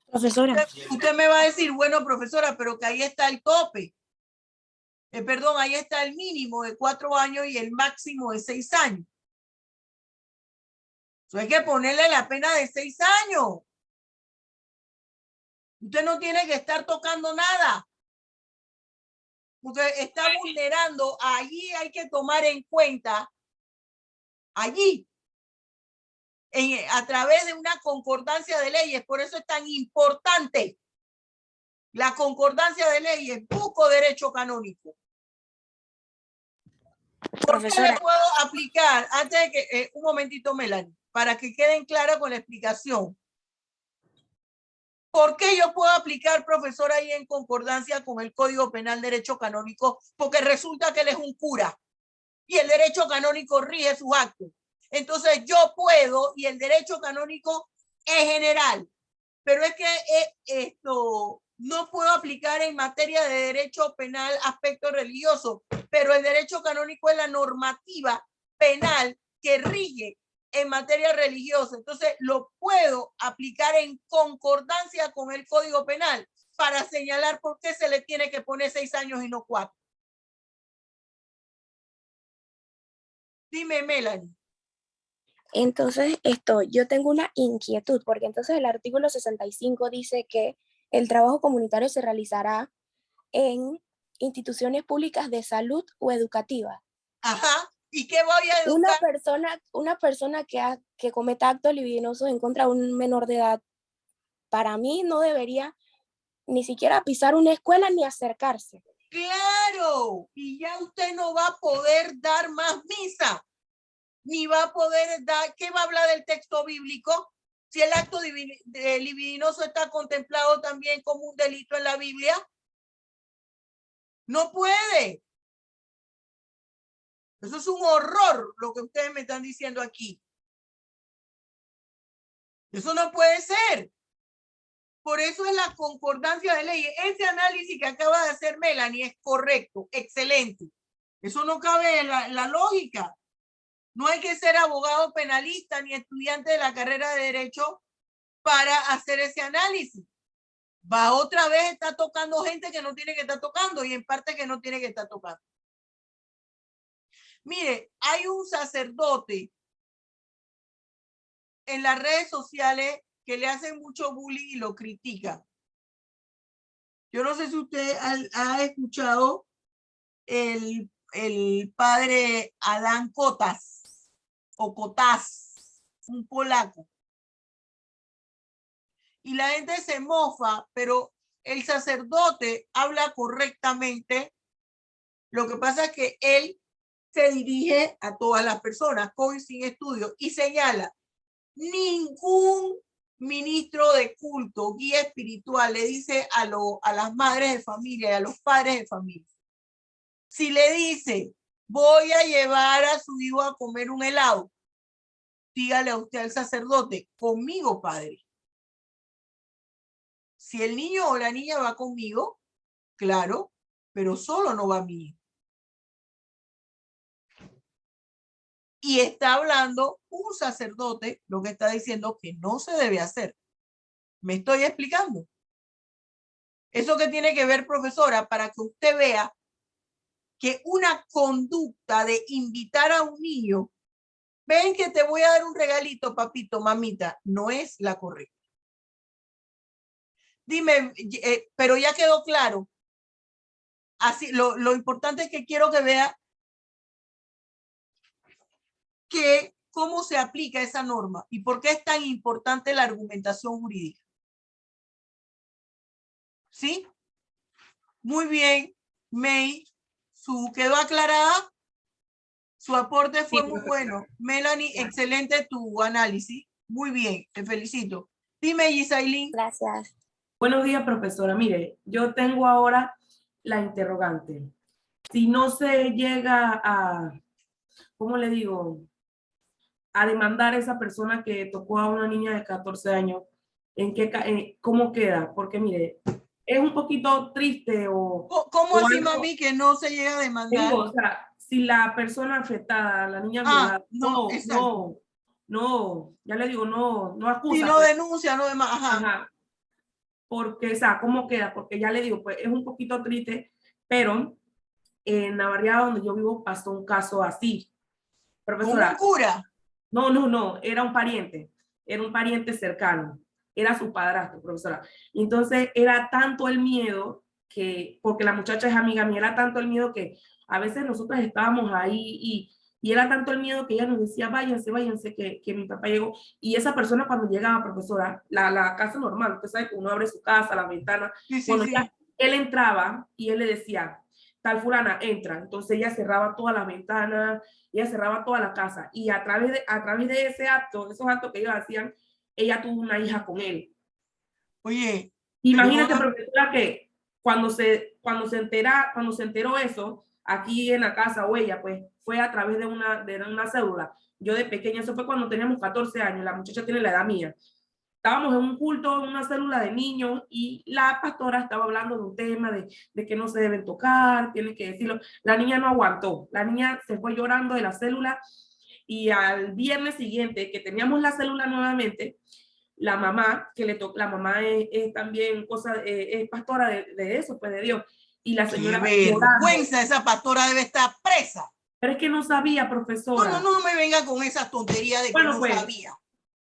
Profesora. Usted me va a decir, bueno, profesora, pero que ahí está el tope. Perdón, ahí está el mínimo de 4 años y el máximo de 6 años. Eso hay que ponerle la pena de 6 años. Usted no tiene que estar tocando nada. Porque está vulnerando. Allí hay que tomar en cuenta, allí, a través de una concordancia de leyes. Por eso es tan importante la concordancia de leyes. Busco derecho canónico. ¿Por qué le puedo aplicar? Antes de que, un momentito, Melanie, para que queden claras con la explicación. ¿Por qué yo puedo aplicar, profesor, ahí en concordancia con el Código Penal Derecho Canónico? Porque resulta que él es un cura y el derecho canónico rige sus actos. Entonces yo puedo, y el derecho canónico es general, pero es que esto no puedo aplicar en materia de derecho penal aspectos religiosos, pero el derecho canónico es la normativa penal que rige en materia religiosa. Entonces lo puedo aplicar en concordancia con el Código Penal para señalar por qué se le tiene que poner 6 años y no 4. Dime, Melanie. Entonces, yo tengo una inquietud, porque entonces el artículo 65 dice que el trabajo comunitario se realizará en instituciones públicas de salud o educativas. Ajá. ¿Y qué voy a educar? Una persona que cometa actos libidinosos en contra de un menor de edad, para mí no debería ni siquiera pisar una escuela ni acercarse. Claro, y ya usted no va a poder dar más misa, ni va a poder dar, ¿qué va a hablar del texto bíblico? Si el acto libidinoso está contemplado también como un delito en la Biblia, no puede. Eso es un horror lo que ustedes me están diciendo aquí. Eso no puede ser. Por eso es la concordancia de leyes. Ese análisis que acaba de hacer Melanie es correcto, excelente. Eso no cabe en la lógica. No hay que ser abogado penalista ni estudiante de la carrera de Derecho para hacer ese análisis. Va otra vez, está tocando gente que no tiene que estar tocando y en parte que no tiene que estar tocando. Mire, hay un sacerdote en las redes sociales que le hacen mucho bullying y lo critican. Yo no sé si usted ha escuchado el padre Adán Kotas o Kotas, un polaco. Y la gente se mofa, pero el sacerdote habla correctamente. Lo que pasa es que él se dirige a todas las personas con y sin estudio y señala, ningún ministro de culto, guía espiritual, le dice a las madres de familia y a los padres de familia, si le dice, voy a llevar a su hijo a comer un helado, dígale a usted al sacerdote, conmigo, padre. Si el niño o la niña va conmigo, claro, pero solo no va mi hijo. Y está hablando un sacerdote, lo que está diciendo que no se debe hacer. ¿Me estoy explicando? Eso que tiene que ver, profesora, para que usted vea que una conducta de invitar a un niño, ven que te voy a dar un regalito, papito, mamita, no es la correcta. Dime, pero ya quedó claro. Así, lo importante es que quiero que vea que cómo se aplica esa norma y por qué es tan importante la argumentación jurídica. ¿Sí? Muy bien, May. ¿Quedó aclarada? Su aporte fue muy bueno. Melanie, excelente tu análisis. Muy bien, te felicito. Dime, Gisailín. Gracias. Buenos días, profesora. Mire, yo tengo ahora la interrogante. Si no se llega a, ¿cómo le digo? A demandar a esa persona que tocó a una niña de 14 años, cómo queda, porque mire, es un poquito triste o... ¿Cómo o así, algo- mami, que no se llega a demandar? Digo, o sea, si la persona afectada, la niña Ah, violada, no, exacto. no, ya le digo, no Si acusa. no pues. denuncia, no demás. Ajá. Ajá. Porque, o sea, ¿cómo queda? Porque ya le digo, pues es un poquito triste, pero en la barriada donde yo vivo pasó un caso así. ¿Con un Profesora, cura? no, era un pariente cercano, era su padrastro, profesora. Y entonces era tanto el miedo que, porque la muchacha es amiga mía, era tanto el miedo que a veces nosotras estábamos ahí y era tanto el miedo que ella nos decía, váyanse, que mi papá llegó. Y esa persona cuando llegaba, profesora, la casa normal, usted sabe que uno abre su casa, la ventana, Sí, sí, bueno, sí. ya, él entraba y él le decía, tal fulana, entra. Entonces ella cerraba todas las ventanas, ella cerraba toda la casa. Y a través de ese acto, esos actos que ellos hacían, ella tuvo una hija con él. Oye, Imagínate, perdona, profesora, que cuando se enteró eso, aquí en la casa o ella, pues fue a través de una cédula. Yo de pequeña, eso fue cuando teníamos 14 años, la muchacha tiene la edad mía. Estábamos en un culto, en una célula de niños, y la pastora estaba hablando de un tema de que no se deben tocar, tiene que decirlo. La niña no aguantó, la niña se fue llorando de la célula, y al viernes siguiente, que teníamos la célula nuevamente, la mamá, la mamá es también es pastora de eso, pues de Dios, y la qué señora llorando, vergüenza, esa pastora debe estar presa. pero es que no sabía, No, profesora. no me venga con esas tonterías de que Bueno, no pues, sabía.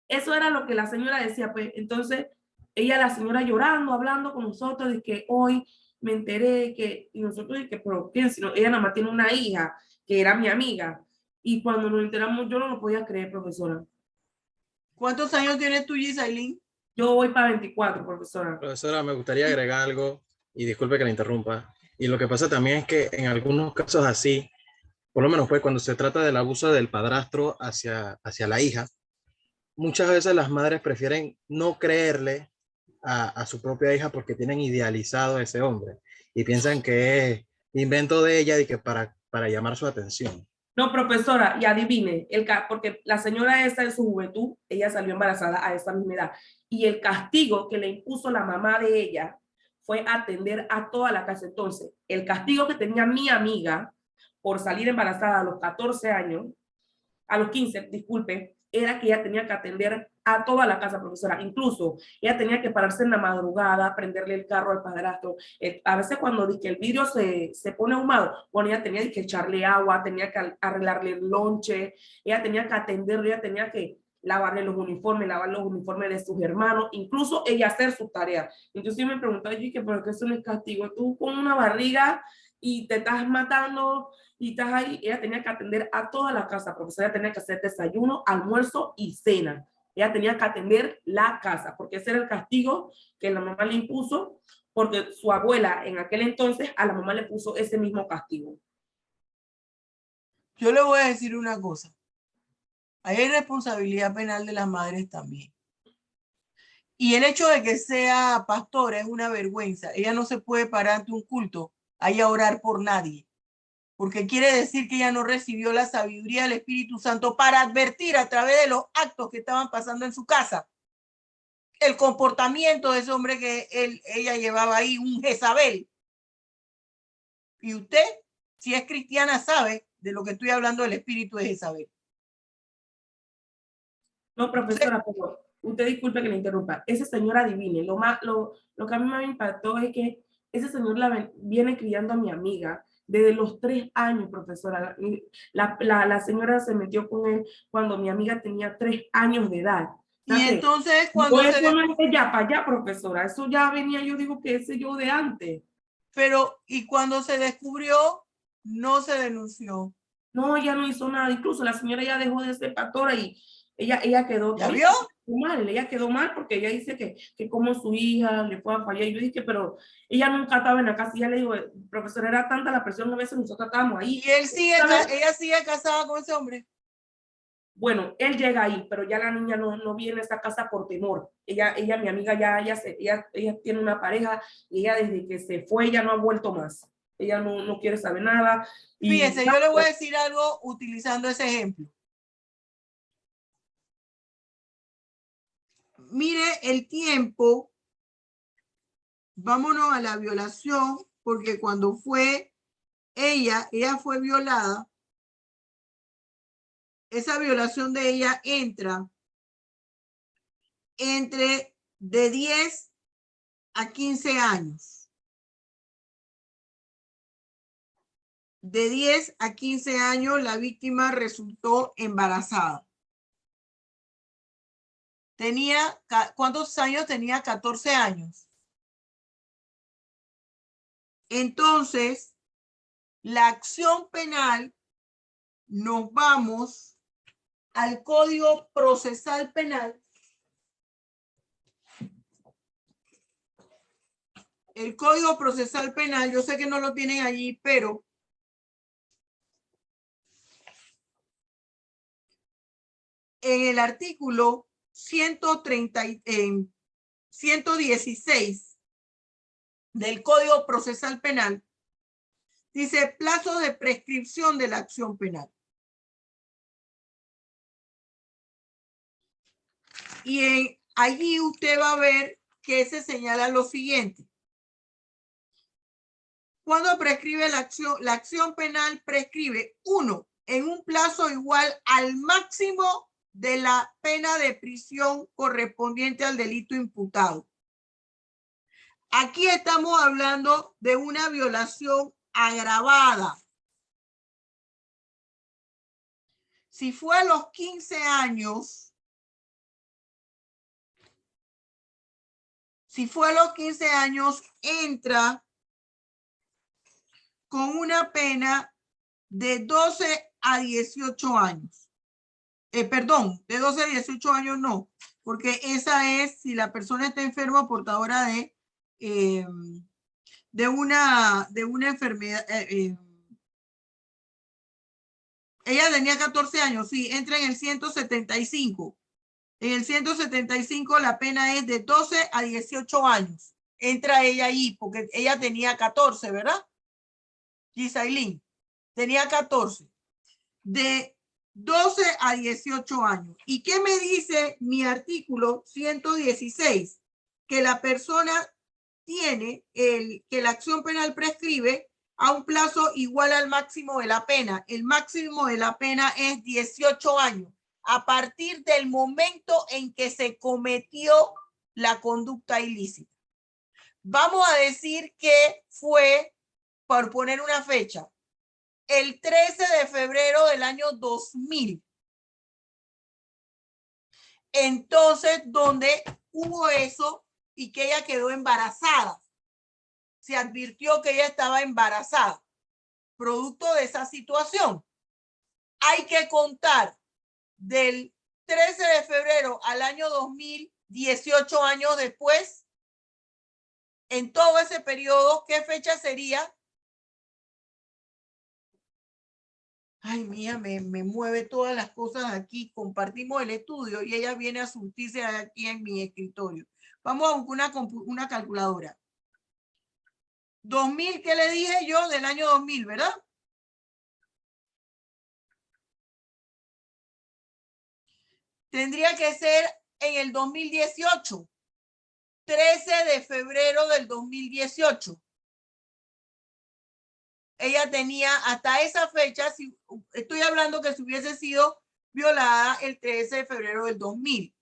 eso era lo que la señora decía, pues entonces la señora llorando, hablando con nosotros de que hoy me enteré que, y nosotros de que, pero ¿quién? Si no, ella nada más tiene una hija que era mi amiga, y cuando nos enteramos yo no lo podía creer, profesora. ¿Cuántos años tienes tú, Gisailín? Yo voy para 24, profesora. Profesora, me gustaría agregar algo y disculpe que la interrumpa. Y lo que pasa también es que en algunos casos así, por lo menos pues cuando se trata del abuso del padrastro hacia la hija, muchas veces las madres prefieren no creerle a su propia hija porque tienen idealizado a ese hombre y piensan que es invento de ella y que para llamar su atención. No, profesora, y adivine, porque la señora esa en su juventud, ella salió embarazada a esa misma edad, y el castigo que le impuso la mamá de ella fue atender a toda la casa. Entonces, el castigo que tenía mi amiga por salir embarazada a los 14 años, a los 15, disculpe, era que ella tenía que atender a toda la casa, profesora. Incluso ella tenía que pararse en la madrugada, prenderle el carro al padrastro. A veces cuando el vidrio se pone ahumado, bueno, ella tenía que echarle agua, tenía que arreglarle el lonche, ella tenía que atenderlo, ella tenía que lavarle los uniformes, lavar los uniformes de sus hermanos, incluso ella hacer sus tareas. Entonces yo me preguntaba, yo dije, ¿pero qué eso no es castigo? Tú con una barriga y te estás matando y estás ahí. Ella tenía que atender a toda la casa, profesora. Ella tenía que hacer desayuno, almuerzo y cena. Ella tenía que atender la casa, porque ese era el castigo que la mamá le impuso, porque su abuela en aquel entonces a la mamá le puso ese mismo castigo. Yo le voy a decir una cosa. Hay responsabilidad penal de las madres también. Y el hecho de que sea pastora es una vergüenza. Ella no se puede parar ante un culto ahí a orar por nadie, porque quiere decir que ella no recibió la sabiduría del Espíritu Santo para advertir a través de los actos que estaban pasando en su casa el comportamiento de ese hombre que ella llevaba ahí, un Jezabel. Y usted, si es cristiana, sabe de lo que estoy hablando del espíritu de Jezabel. No, profesora, pero usted disculpe que le interrumpa. Esa señora adivine. Lo que a mí me impactó es que ese señor viene criando a mi amiga desde los 3 años, profesora. La señora se metió con él cuando mi amiga tenía 3 años de edad. Y entonces cuando no, eso no es de ya para allá, profesora. Eso ya venía, yo digo que ese yo de antes. Pero, y cuando se descubrió, no se denunció. No, ella no hizo nada. Incluso la señora ya dejó de ser pastora y ella quedó. ¿Ya vio? Mal, ella quedó mal porque ella dice que como su hija le fue a fallar. Y yo dije, pero ella nunca estaba en la casa. Y ella le digo, profesora, era tanta la presión que a veces nosotros estábamos ahí. Y ella sigue casada con ese hombre. Bueno, él llega ahí, pero ya la niña no viene a esa casa por temor. Ella, mi amiga, ella tiene una pareja y ella desde que se fue, ya no ha vuelto más. Ella no quiere saber nada. Y fíjense, yo le voy a decir algo utilizando ese ejemplo. mire el tiempo. Vámonos a la violación, porque cuando fue ella fue violada. Esa violación de ella entra entre de 10 a 15 años. De 10 a 15 años la víctima resultó embarazada. Tenía, ¿cuántos años tenía? 14 años. Entonces, la acción penal, nos vamos al Código Procesal Penal. El Código Procesal Penal, yo sé que no lo tienen allí, pero en el artículo 116 del Código Procesal Penal, dice plazo de prescripción de la acción penal. Y allí usted va a ver que se señala lo siguiente. Cuando prescribe la acción penal prescribe, 1, en un plazo igual al máximo de la pena de prisión correspondiente al delito imputado. Aquí estamos hablando de una violación agravada. Si fue a los 15 años, entra con una pena de 12 a 18 años. Perdón, de 12 a 18 años no, porque esa es si la persona está enferma o portadora de una enfermedad. Ella tenía 14 años, sí, entra en el 175. En el 175 la pena es de 12 a 18 años. Entra ella ahí porque ella tenía 14, ¿verdad? Gisailín tenía 14. De 12 a 18 años. ¿Y qué me dice mi artículo 116? Que la persona tiene que la acción penal prescribe a un plazo igual al máximo de la pena. El máximo de la pena es 18 años. A partir del momento en que se cometió la conducta ilícita. Vamos a decir que fue, por poner una fecha, el 13 de febrero del año 2000. Entonces, donde hubo eso y que ella quedó embarazada. Se advirtió que ella estaba embarazada. Producto de esa situación. Hay que contar del 13 de febrero al año 2000, 18 años después. En todo ese periodo, ¿qué fecha sería? Ay, mía, me mueve todas las cosas aquí. Compartimos el estudio y ella viene a surtirse aquí en mi escritorio. Vamos a buscar una calculadora. 2000, ¿qué le dije yo? Del año 2000, ¿verdad? Tendría que ser en el 2018. 13 de febrero del 2018. Ella tenía hasta esa fecha, si estoy hablando que si hubiese sido violada el 13 de febrero del 2000.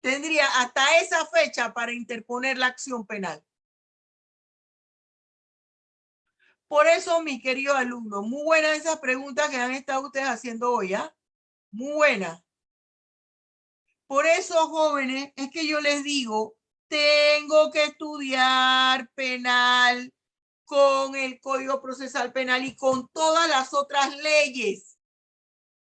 Tendría hasta esa fecha para interponer la acción penal. Por eso, mi querido alumno, muy buenas esas preguntas que han estado ustedes haciendo hoy, ¿ah? Muy buenas. Por eso, jóvenes, es que yo les digo, tengo que estudiar penal con el Código Procesal Penal y con todas las otras leyes.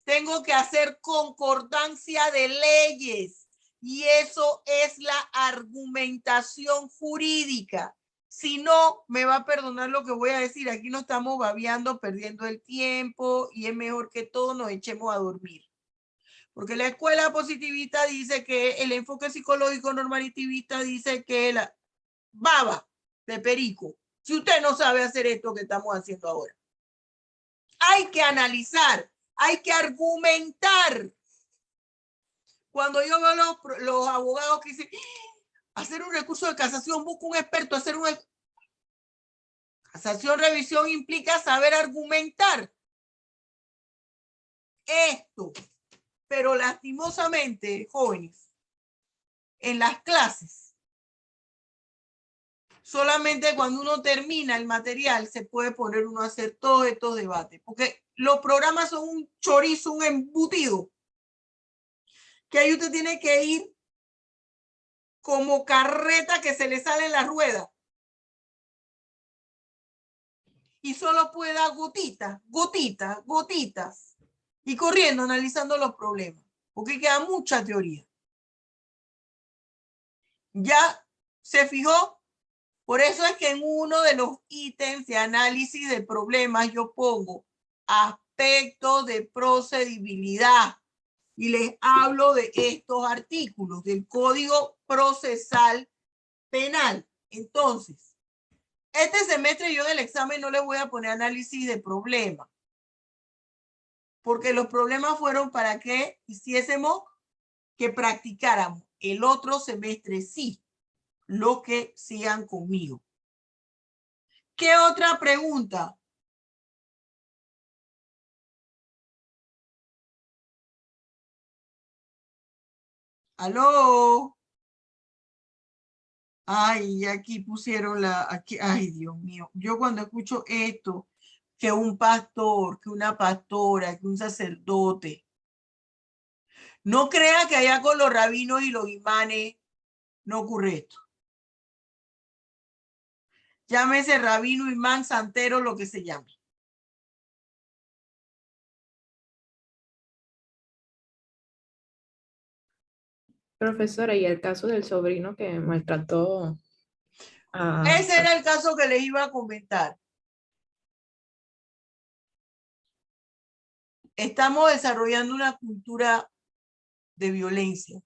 Tengo que hacer concordancia de leyes y eso es la argumentación jurídica. Si no, me va a perdonar lo que voy a decir. Aquí no estamos babeando, perdiendo el tiempo y es mejor que todos nos echemos a dormir. Porque la escuela positivista dice que el enfoque psicológico normativista dice que la baba de perico. Si usted no sabe hacer esto que estamos haciendo ahora. Hay que analizar, hay que argumentar. Cuando yo veo los abogados que dicen, hacer un recurso de casación, busca un experto, hacer una casación, revisión implica saber argumentar esto. Pero lastimosamente, jóvenes, en las clases, solamente cuando uno termina el material se puede poner uno a hacer todos estos debates, porque los programas son un chorizo, un embutido, que ahí usted tiene que ir como carreta que se le sale en la rueda. Y solo puede dar gotitas, gotitas, gotitas. Y corriendo, analizando los problemas. Porque queda mucha teoría. ¿Ya se fijó? Por eso es que en uno de los ítems de análisis de problemas yo pongo aspectos de procedibilidad. Y les hablo de estos artículos del Código Procesal Penal. Entonces, este semestre yo en el examen no le voy a poner análisis de problemas, porque los problemas fueron para que hiciésemos, que practicáramos. El otro semestre sí, lo que sigan conmigo. ¿Qué otra pregunta? ¿Aló? Ay, aquí pusieron aquí, ay, Dios mío. Yo cuando escucho esto, que un pastor, que una pastora, que un sacerdote, no crea que allá con los rabinos y los imanes no ocurre esto. Llámese rabino, imán, santero, lo que se llame. Profesora, y el caso del sobrino que maltrató a... Ese era el caso que les iba a comentar. Estamos desarrollando una cultura de violencia.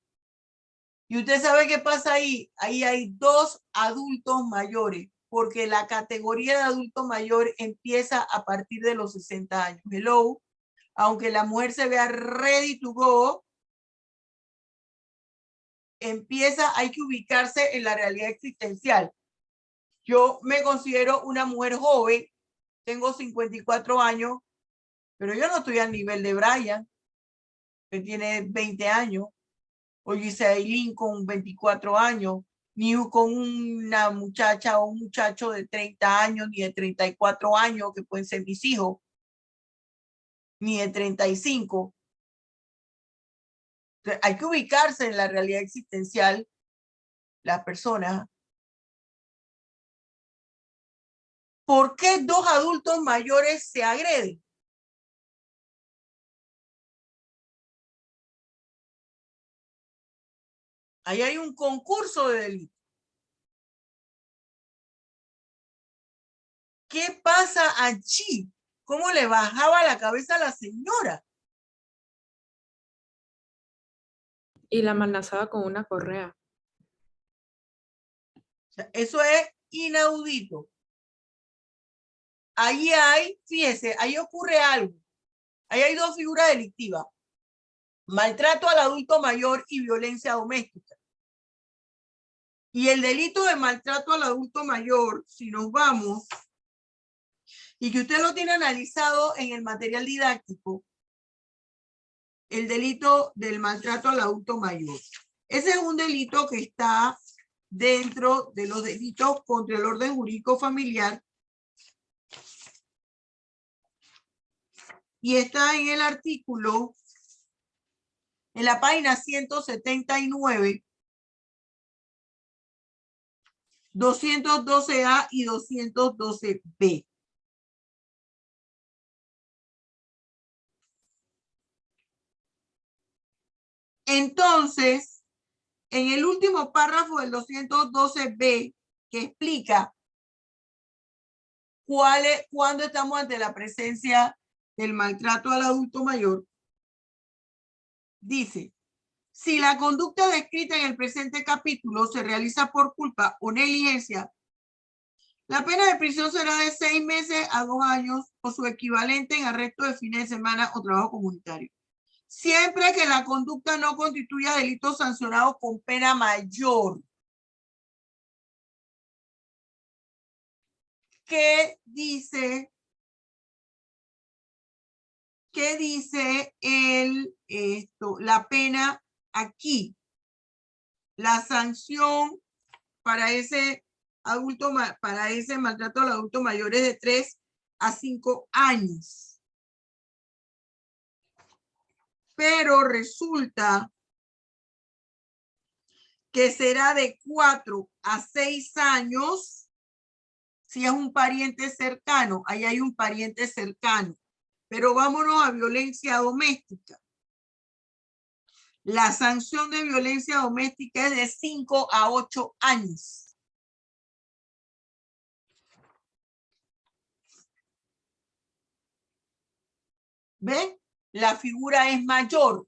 Y usted sabe qué pasa ahí. Ahí hay 2 adultos mayores, porque la categoría de adulto mayor empieza a partir de los 60 años. Hello, aunque la mujer se vea ready to go, hay que ubicarse en la realidad existencial. Yo me considero una mujer joven, tengo 54 años, pero yo no estoy al nivel de Brian, que tiene 20 años, o Giselle con 24 años, ni con una muchacha o un muchacho de 30 años, ni de 34 años, que pueden ser mis hijos, ni de 35. Entonces, hay que ubicarse en la realidad existencial, las personas. ¿Por qué 2 adultos mayores se agreden? Ahí hay un concurso de delito. ¿Qué pasa allí? ¿Cómo le bajaba la cabeza a la señora? Y la amenazaba con una correa. O sea, eso es inaudito. Ahí hay, fíjese, ahí ocurre algo. Ahí hay 2 figuras delictivas. Maltrato al adulto mayor y violencia doméstica. Y el delito de maltrato al adulto mayor, si nos vamos, y que usted lo tiene analizado en el material didáctico, el delito del maltrato al adulto mayor. Ese es un delito que está dentro de los delitos contra el orden jurídico familiar y está en el artículo, en la página 179, 212A y 212B. Entonces, en el último párrafo del 212B, que explica cuándo estamos ante la presencia del maltrato al adulto mayor, dice, si la conducta descrita en el presente capítulo se realiza por culpa o negligencia La pena de prisión será de 6 meses a 2 años o su equivalente en arresto de fines de semana o trabajo comunitario. Siempre que la conducta no constituya delito sancionado con pena mayor. ¿Qué dice la pena aquí? La sanción para ese maltrato al adulto mayor es de 3 a 5 años. Pero resulta que será de 4 a 6 años si es un pariente cercano. Ahí hay un pariente cercano. Pero vámonos a violencia doméstica. La sanción de violencia doméstica es de 5 a 8 años. ¿Ven? La figura es mayor.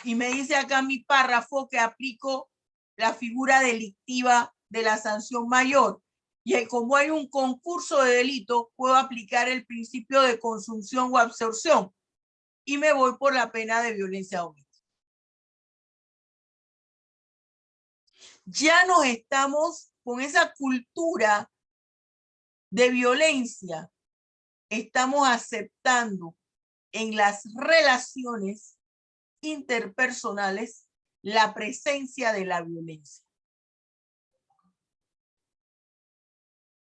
Y me dice acá mi párrafo que aplico la figura delictiva de la sanción mayor. Y como hay un concurso de delito, puedo aplicar el principio de consunción o absorción. Y me voy por la pena de violencia doméstica. Ya nos estamos con esa cultura de violencia. Estamos aceptando en las relaciones interpersonales la presencia de la violencia.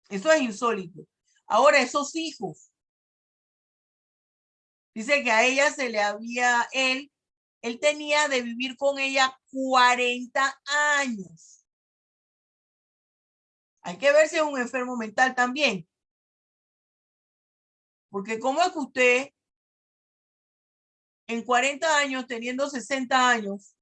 Eso es insólito. Ahora, esos hijos. Dice que a ella se le había, él tenía de vivir con ella 40 años. Hay que ver si es un enfermo mental también. Porque ¿cómo es que usted en 40 años, teniendo 60 años,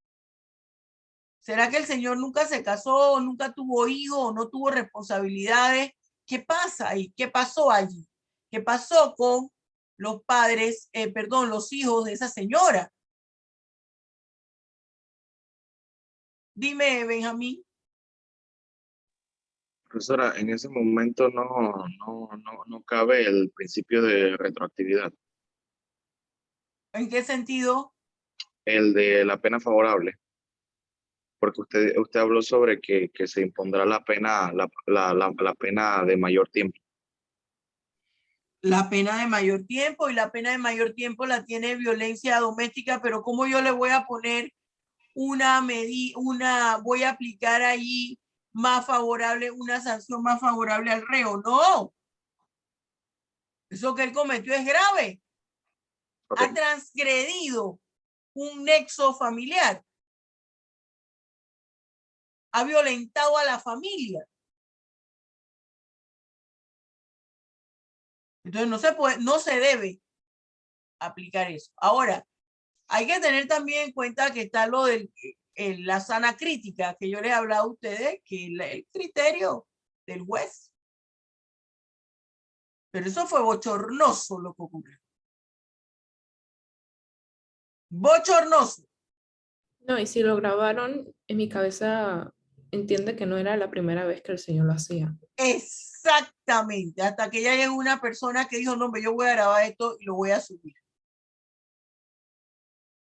será que el señor nunca se casó, nunca tuvo hijos, no tuvo responsabilidades? ¿Qué pasa ahí? ¿Qué pasó allí? ¿Qué pasó con los padres, los hijos de esa señora? Dime, Benjamín. Profesora, en ese momento no cabe el principio de retroactividad, ¿En qué sentido? el de la pena favorable, porque usted habló sobre que se impondrá la pena, la pena de mayor tiempo. La pena de mayor tiempo, y la pena de mayor tiempo la tiene violencia doméstica, pero ¿cómo yo le voy a poner voy a aplicar ahí más favorable, una sanción más favorable al reo? No. Eso que él cometió es grave. Okay. Ha transgredido un nexo familiar. Ha violentado a la familia. Entonces no se debe aplicar eso. Ahora, hay que tener también en cuenta que está lo de la sana crítica, que yo les he hablado a ustedes, que el criterio del juez. Pero eso fue bochornoso lo que ocurrió. Bochornoso. No, y si lo grabaron, en mi cabeza entiende que no era la primera vez que el señor lo hacía. Exactamente, hasta que ya llegó una persona que dijo, no, yo voy a grabar esto y lo voy a subir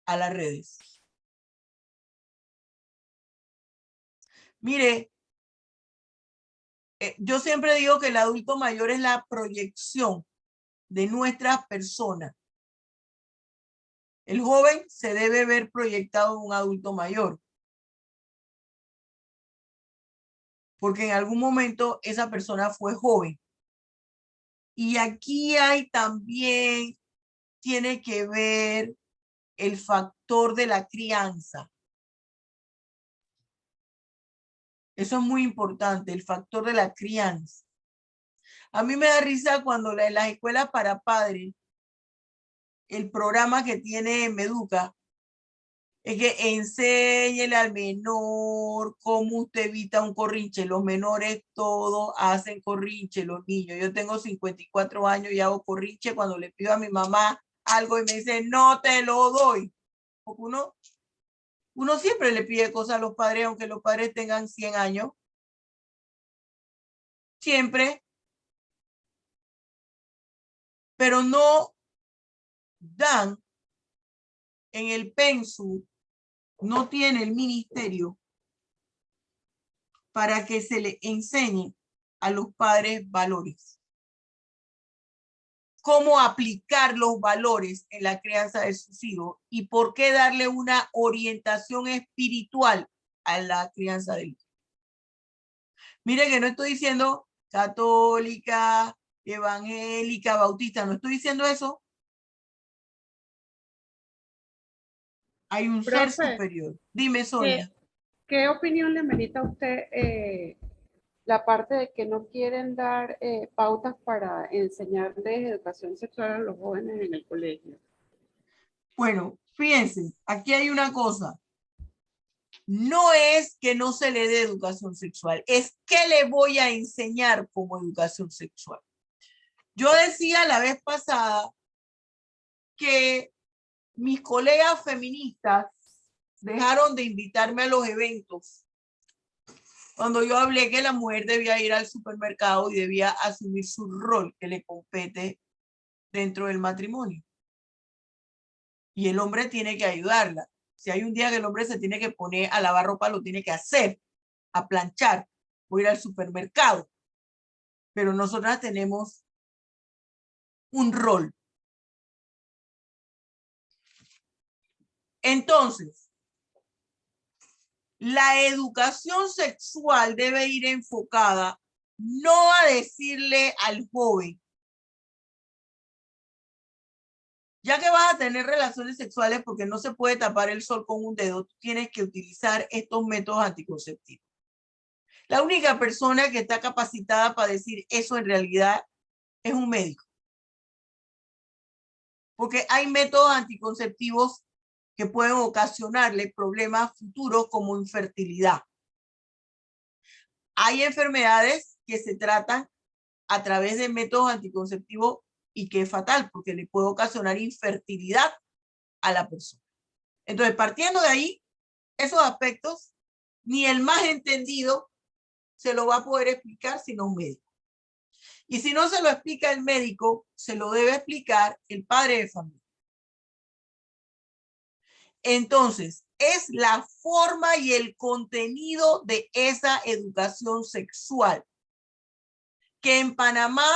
a las redes. Mire, yo siempre digo que el adulto mayor es la proyección de nuestras personas. El joven se debe ver proyectado en un adulto mayor. Porque en algún momento esa persona fue joven. Y aquí hay también, tiene que ver el factor de la crianza. Eso es muy importante, el factor de la crianza. A mí me da risa cuando en las escuelas para padres, el programa que tiene Meduca, es que enséñele al menor cómo usted evita un corrinche. Los menores todos hacen corrinche, los niños. Yo tengo 54 años y hago corrinche cuando le pido a mi mamá algo y me dice, no te lo doy. Porque uno siempre le pide cosas a los padres, aunque los padres tengan 100 años. siempre, pero no dan en el pensum, no tiene el ministerio para que se le enseñe a los padres valores. Cómo aplicar los valores en la crianza de sus hijos y por qué darle una orientación espiritual a la crianza del hijo. Mire que no estoy diciendo católica, evangélica, bautista, no estoy diciendo eso. Hay un ser Profe, superior. Dime, Sonia. ¿qué opinión le merita a usted la parte de que no quieren dar pautas para enseñarles educación sexual a los jóvenes en el colegio? Bueno, fíjense, aquí hay una cosa. No es que no se le dé educación sexual, es que le voy a enseñar como educación sexual. Yo decía la vez pasada que mis colegas feministas dejaron de invitarme a los eventos cuando yo hablé que la mujer debía ir al supermercado y debía asumir su rol que le compete dentro del matrimonio. Y el hombre tiene que ayudarla. Si hay un día que el hombre se tiene que poner a lavar ropa, lo tiene que hacer, a planchar o ir al supermercado. Pero nosotras tenemos un rol. Entonces, la educación sexual debe ir enfocada no a decirle al joven, ya que vas a tener relaciones sexuales porque no se puede tapar el sol con un dedo, tú tienes que utilizar estos métodos anticonceptivos. La única persona que está capacitada para decir eso en realidad es un médico. Porque hay métodos anticonceptivos que pueden ocasionarle problemas futuros como infertilidad. Hay enfermedades que se tratan a través de métodos anticonceptivos y que es fatal porque le puede ocasionar infertilidad a la persona. Entonces, partiendo de ahí, esos aspectos, ni el más entendido se lo va a poder explicar sino un médico. Y si no se lo explica el médico, se lo debe explicar el padre de familia. Entonces, es la forma y el contenido de esa educación sexual. Que en Panamá,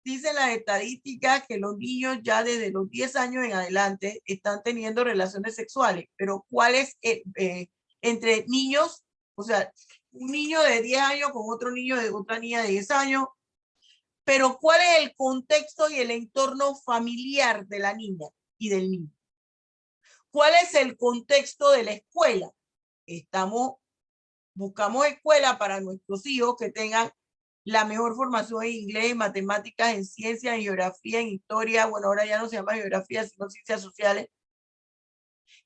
dicen las estadísticas que los niños ya desde los 10 años en adelante están teniendo relaciones sexuales. Pero ¿cuál es entre niños? O sea, un niño de 10 años con otro niño de otra niña de 10 años. Pero ¿cuál es el contexto y el entorno familiar de la niña y del niño? ¿Cuál es el contexto de la escuela? Buscamos escuela para nuestros hijos que tengan la mejor formación en inglés, en matemáticas, en ciencias, en geografía, en historia. Bueno, ahora ya no se llama geografía, sino ciencias sociales.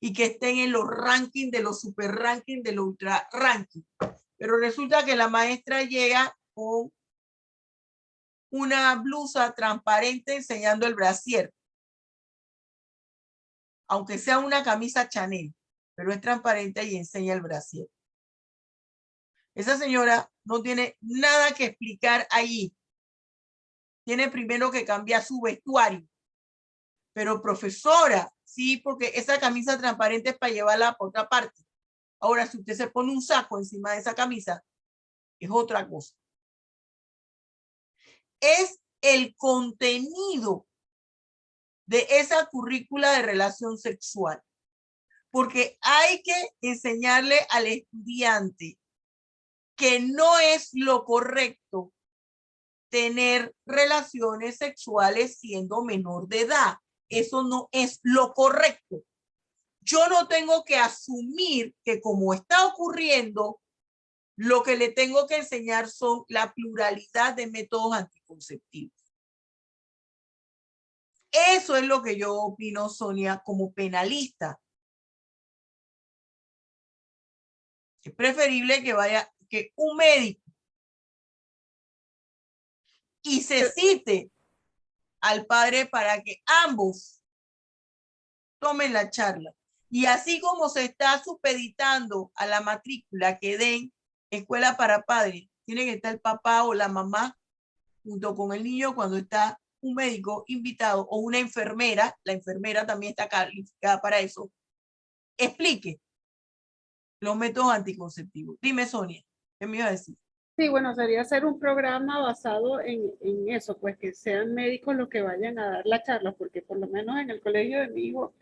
Y que estén en los rankings, de los super rankings, de los ultra rankings. Pero resulta que la maestra llega con una blusa transparente enseñando el brasier. Aunque sea una camisa Chanel, pero es transparente y enseña el brasier. Esa señora no tiene nada que explicar allí. Tiene primero que cambiar su vestuario. Pero profesora, sí, porque esa camisa transparente es para llevarla por otra parte. Ahora, si usted se pone un saco encima de esa camisa, es otra cosa. Es el contenido de esa currícula de relación sexual. Porque hay que enseñarle al estudiante que no es lo correcto tener relaciones sexuales siendo menor de edad. Eso no es lo correcto. Yo no tengo que asumir que como está ocurriendo, lo que le tengo que enseñar son la pluralidad de métodos anticonceptivos. Eso es lo que yo opino, Sonia, como penalista. Es preferible que un médico y se cite al padre para que ambos tomen la charla. Y así como se está supeditando a la matrícula que den escuela para padres, tiene que estar el papá o la mamá junto con el niño cuando está un médico invitado o una enfermera, la enfermera también está calificada para eso, explique los métodos anticonceptivos. Dime, Sonia, ¿qué me iba a decir? Sí, bueno, sería hacer un programa basado en eso, pues que sean médicos los que vayan a dar la charla, porque por lo menos en el colegio de mi hijo,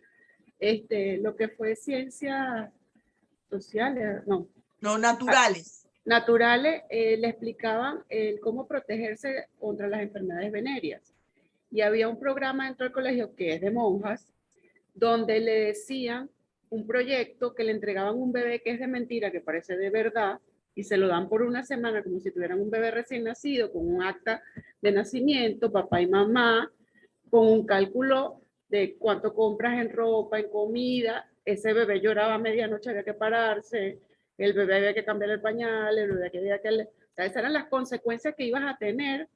lo que fue ciencias sociales, no, No, naturales. naturales, le explicaban cómo protegerse contra las enfermedades venéreas. Y había un programa dentro del colegio que es de monjas, donde le decían un proyecto que le entregaban un bebé que es de mentira, que parece de verdad, y se lo dan por una semana como si tuvieran un bebé recién nacido, con un acta de nacimiento, papá y mamá, con un cálculo de cuánto compras en ropa, en comida. Ese bebé lloraba a medianoche, había que pararse, el bebé había que cambiar el pañal, el bebé había que... O sea, esas eran las consecuencias que ibas a tener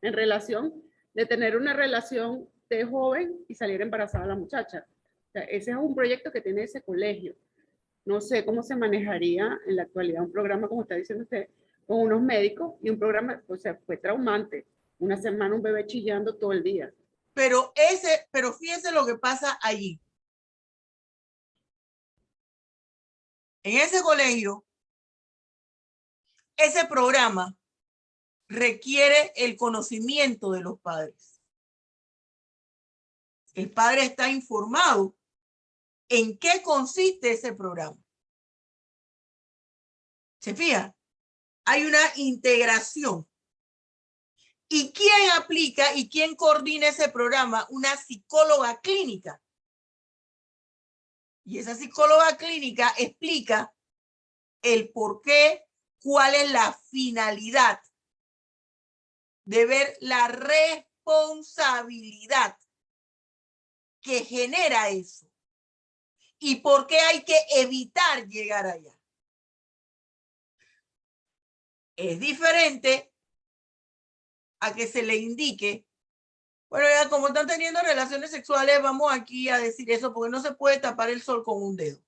en relación de tener una relación de joven y salir embarazada la muchacha. O sea, ese es un proyecto que tiene ese colegio. No sé cómo se manejaría en la actualidad un programa, como está diciendo usted, con unos médicos y un programa, o sea, fue traumante. Una semana un bebé chillando todo el día. Pero fíjense lo que pasa allí. En ese colegio, ese programa requiere el conocimiento de los padres. El padre está informado en qué consiste ese programa. ¿Se fija? Hay una integración. ¿Y quién aplica y quién coordina ese programa? Una psicóloga clínica. Y esa psicóloga clínica explica el por qué, cuál es la finalidad de ver la responsabilidad que genera eso y por qué hay que evitar llegar allá. Es diferente a que se le indique, bueno, ya como están teniendo relaciones sexuales, vamos aquí a decir eso porque no se puede tapar el sol con un dedo.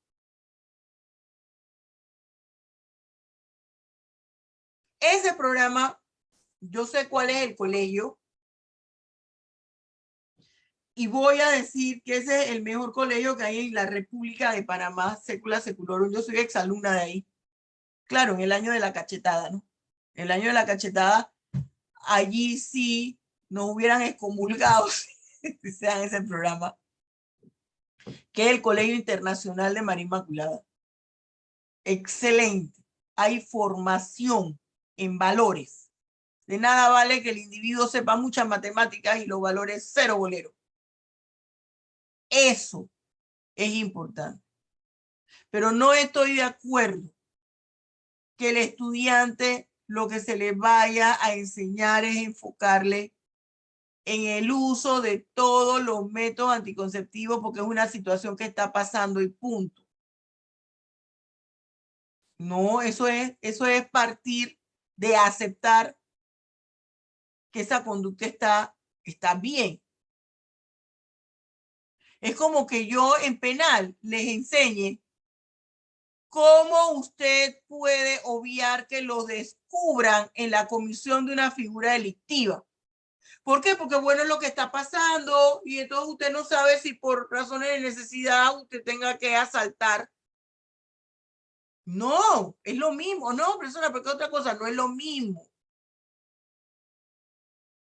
Ese programa, yo sé cuál es el colegio y voy a decir que ese es el mejor colegio que hay en la República de Panamá, Secula Seculorum. Yo soy exalumna de ahí. Claro, en el año de la cachetada, ¿no? En el año de la cachetada, allí sí nos hubieran excomulgado si se dan ese programa, que es el Colegio Internacional de María Inmaculada. Excelente. Hay formación en valores. De nada vale que el individuo sepa muchas matemáticas y los valores cero bolero. Eso es importante. Pero no estoy de acuerdo que el estudiante lo que se le vaya a enseñar es enfocarle en el uso de todos los métodos anticonceptivos porque es una situación que está pasando y punto. No, eso es partir de aceptar que esa conducta está bien. Es como que yo en penal les enseñe cómo usted puede obviar que lo descubran en la comisión de una figura delictiva. ¿Por qué? Porque bueno, es lo que está pasando y entonces usted no sabe si por razones de necesidad usted tenga que asaltar. No, es lo mismo. No, profesora, porque otra cosa, no es lo mismo.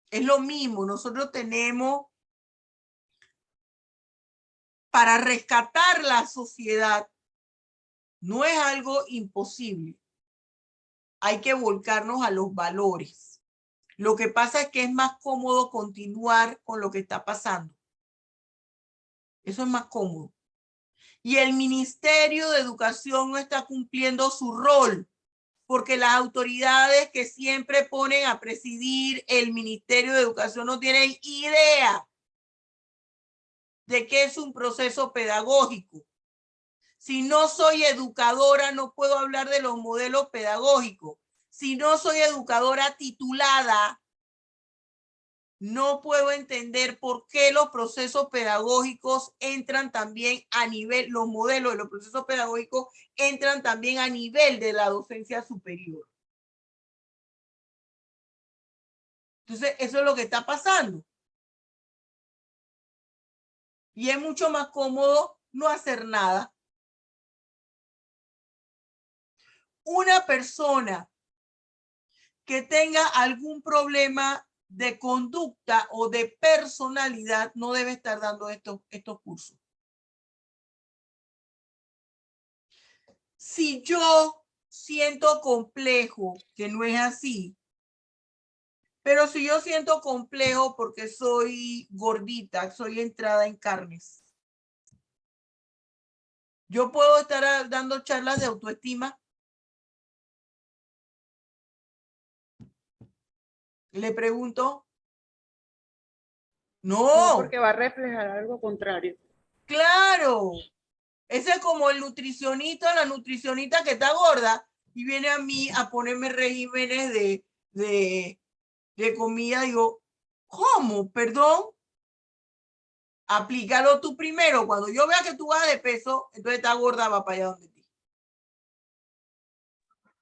Es lo mismo. Nosotros tenemos para rescatar la sociedad. No es algo imposible. Hay que volcarnos a los valores. Lo que pasa es que es más cómodo continuar con lo que está pasando. Eso es más cómodo. Y el Ministerio de Educación no está cumpliendo su rol, porque las autoridades que siempre ponen a presidir el Ministerio de Educación no tienen idea de qué es un proceso pedagógico. Si no soy educadora, no puedo hablar de los modelos pedagógicos. Si no soy educadora titulada, no puedo entender por qué los procesos pedagógicos entran también a nivel, los modelos de los procesos pedagógicos entran también a nivel de la docencia superior. Entonces, eso es lo que está pasando. Y es mucho más cómodo no hacer nada. Una persona que tenga algún problema de conducta o de personalidad no debe estar dando estos cursos. Si yo siento complejo, que no es así, pero si yo siento complejo porque soy gordita, soy entrada en carnes, yo puedo estar dando charlas de autoestima. Le pregunto. No, No. porque va a reflejar algo contrario. Claro. Ese es como el nutricionista, la nutricionista que está gorda y viene a mí a ponerme regímenes de comida. Digo, ¿cómo? Perdón. Aplícalo tú primero. Cuando yo vea que tú vas de peso, entonces está gorda, va para allá donde ti.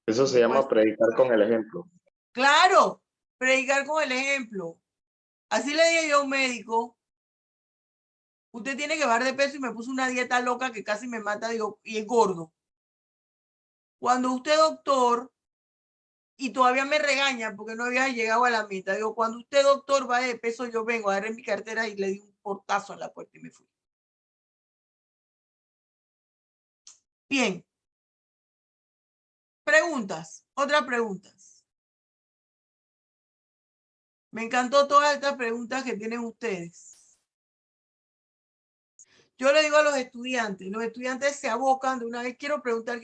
Eso se llama predicar con el ejemplo. Claro, predicar con el ejemplo. Así le dije yo a un médico, usted tiene que bajar de peso, y me puso una dieta loca que casi me mata, digo, y es gordo. Cuando usted, doctor, y todavía me regaña porque no había llegado a la meta, digo, cuando usted, doctor, va de peso, yo vengo, agarré mi cartera y le di un portazo en la puerta y me fui. Bien. Preguntas, otras preguntas. Me encantó todas estas preguntas que tienen ustedes. Yo le digo a los estudiantes se abocan de una vez, quiero preguntar.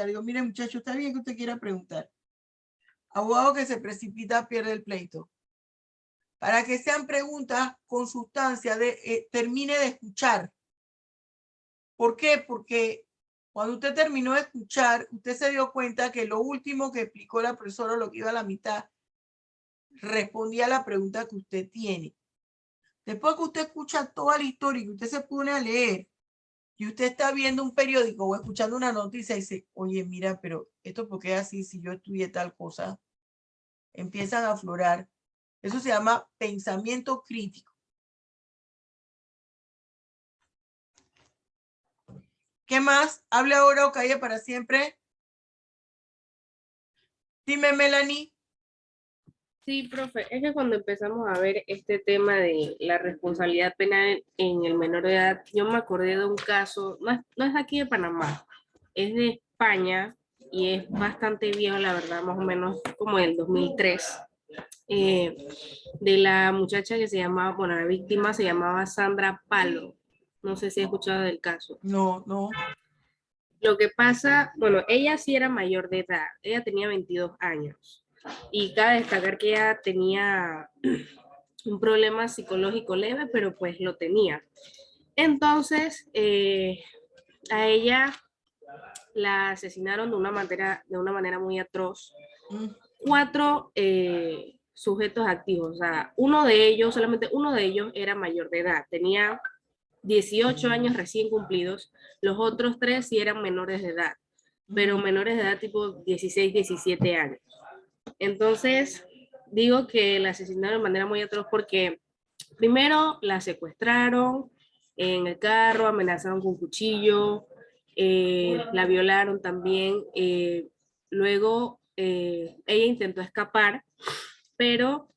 Digo, mire muchacho, está bien que usted quiera preguntar. Abogado que se precipita pierde el pleito. Para que sean preguntas con sustancia, termine de escuchar. ¿Por qué? Porque cuando usted terminó de escuchar, usted se dio cuenta que lo último que explicó la profesora, lo que iba a la mitad, respondía a la pregunta que usted tiene. Después que usted escucha toda la historia y que usted se pone a leer y usted está viendo un periódico o escuchando una noticia y dice, oye, mira, pero esto por qué es así si yo estudié tal cosa, empiezan a aflorar. Eso se llama pensamiento crítico. ¿Qué más? Hable ahora o calle para siempre. Dime, Melanie. Sí, profe, es que cuando empezamos a ver este tema de la responsabilidad penal en el menor de edad, yo me acordé de un caso, no es de aquí de Panamá, es de España y es bastante viejo, la verdad, más o menos como del 2003, de la muchacha que se llamaba, bueno, la víctima se llamaba Sandra Palo. No sé si has escuchado del caso. No. Lo que pasa, bueno, ella sí era mayor de edad, ella tenía 22 años. Y cabe destacar que ella tenía un problema psicológico leve, pero pues lo tenía. Entonces, a ella la asesinaron de una manera muy atroz. 4 sujetos activos, o sea, solamente uno de ellos era mayor de edad, tenía 18 años recién cumplidos, los otros 3 sí eran menores de edad, pero menores de edad tipo 16, 17 años. Entonces, digo que la asesinaron de manera muy atroz porque primero la secuestraron en el carro, amenazaron con cuchillo, la violaron también, luego ella intentó escapar, pero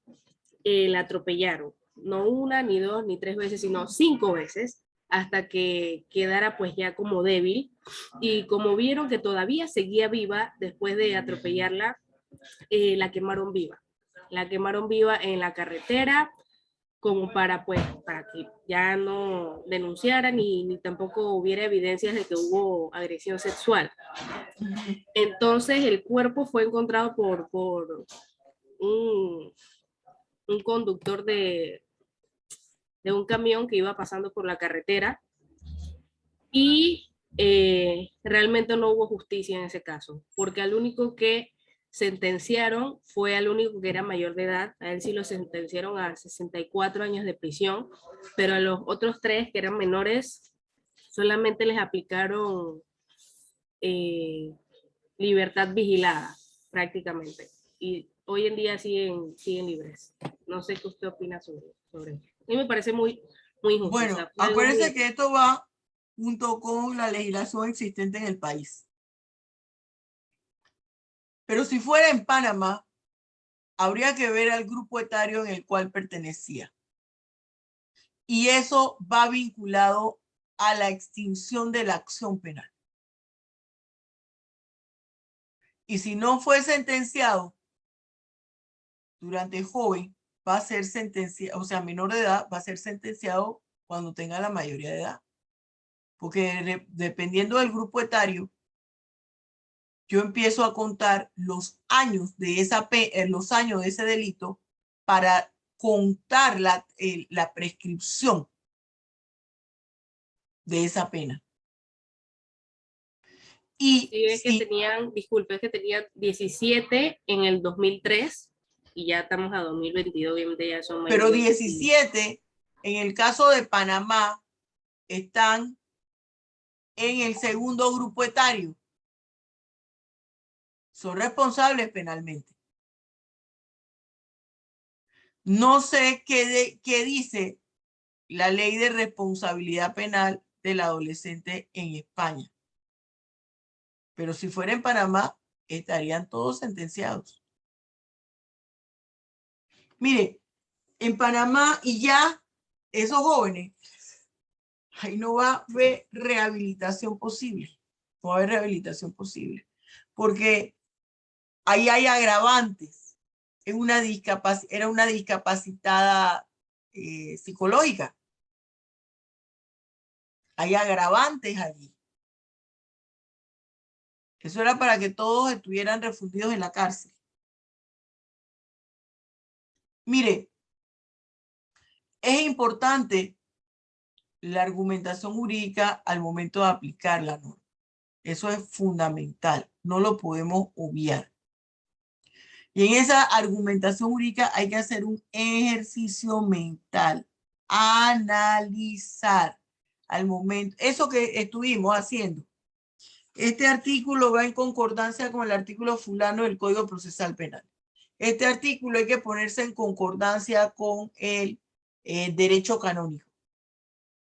la atropellaron, no una, ni dos, ni 3 veces, sino 5 veces, hasta que quedara pues ya como débil, y como vieron que todavía seguía viva después de atropellarla, la quemaron viva. La quemaron viva en la carretera, como para que ya no denunciara ni tampoco hubiera evidencias de que hubo agresión sexual. Entonces el cuerpo fue encontrado por un conductor de un camión que iba pasando por la carretera, y realmente no hubo justicia en ese caso, porque al único que sentenciaron fue al único que era mayor de edad. A él sí lo sentenciaron a 64 años de prisión, pero a los otros 3 que eran menores solamente les aplicaron libertad vigilada prácticamente, y hoy en día siguen libres. No sé qué usted opina sobre eso. A mí me parece muy injusto. Bueno, o sea, fue algo acuérdense muy- que esto va junto con la legislación existente en el país. Pero si fuera en Panamá, habría que ver al grupo etario en el cual pertenecía. Y eso va vinculado a la extinción de la acción penal. Y si no fue sentenciado durante joven, va a ser sentenciado, o sea, menor de edad, va a ser sentenciado cuando tenga la mayoría de edad. Porque dependiendo del grupo etario, yo empiezo a contar los años de los años de ese delito para contar la prescripción de esa pena. Y Sí, es que tenían, disculpe, es que tenían 17 en el 2003 y ya estamos a 2022, obviamente ya son pero mayores. 17, en el caso de Panamá, están en el segundo grupo etario. Son responsables penalmente. No sé qué dice la ley de responsabilidad penal del adolescente en España. Pero si fuera en Panamá, estarían todos sentenciados. Mire, en Panamá y ya esos jóvenes, ahí no va a haber rehabilitación posible. No va a haber rehabilitación posible. Porque ahí hay agravantes. Era una discapacitada psicológica. Hay agravantes allí. Eso era para que todos estuvieran refundidos en la cárcel. Mire, es importante la argumentación jurídica al momento de aplicar la norma. Eso es fundamental, no lo podemos obviar. Y en esa argumentación jurídica hay que hacer un ejercicio mental, analizar al momento, eso que estuvimos haciendo. Este artículo va en concordancia con el artículo fulano del Código Procesal Penal. Este artículo hay que ponerse en concordancia con el derecho canónico.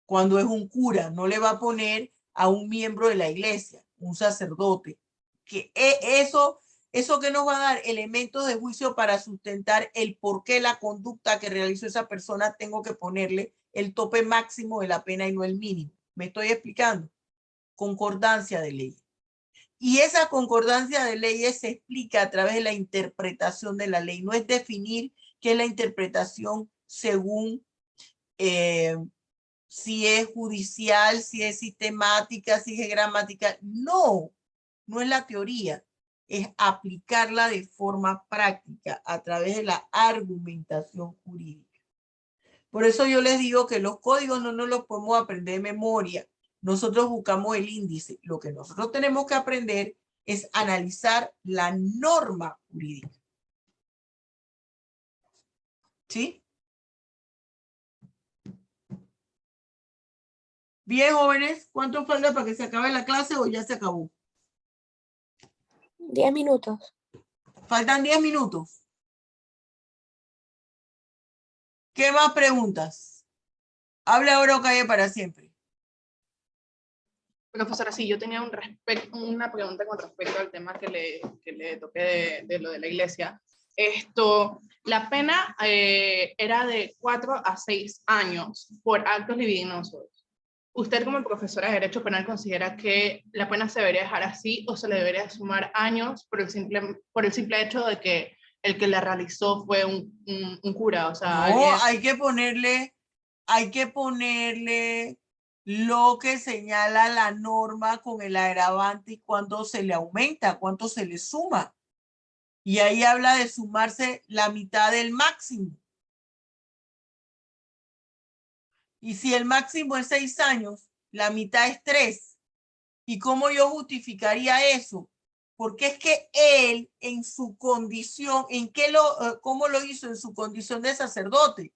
Cuando es un cura, no le va a poner a un miembro de la iglesia, un sacerdote. Que eso que nos va a dar elementos de juicio para sustentar el por qué la conducta que realizó esa persona tengo que ponerle el tope máximo de la pena y no el mínimo. ¿Me estoy explicando? Concordancia de leyes. Y esa concordancia de leyes se explica a través de la interpretación de la ley. No es definir qué es la interpretación según si es judicial, si es sistemática, si es gramática. No, no es la teoría. Es aplicarla de forma práctica a través de la argumentación jurídica. Por eso yo les digo que los códigos no nos los podemos aprender de memoria. Nosotros buscamos el índice. Lo que nosotros tenemos que aprender es analizar la norma jurídica. ¿Sí? Bien, jóvenes, ¿cuánto falta para que se acabe la clase o ya se acabó? 10 minutos. Faltan 10 minutos. ¿Qué más preguntas? Hable ahora o calle para siempre. Profesora, sí, yo tenía una pregunta con respecto al tema que le toqué de lo de la iglesia. La pena era de 4 a 6 años por actos libidinosos. ¿Usted como profesora de Derecho Penal considera que la pena se debería dejar así o se le debería sumar años por el simple hecho de que el que la realizó fue un cura? O sea, no, alguien... hay que ponerle lo que señala la norma con el agravante y cuánto se le aumenta, cuánto se le suma. Y ahí habla de sumarse la mitad del máximo. Y si el máximo es 6 años, la mitad es 3. ¿Y cómo yo justificaría eso? Porque es que él en su condición, ¿cómo lo hizo en su condición de sacerdote?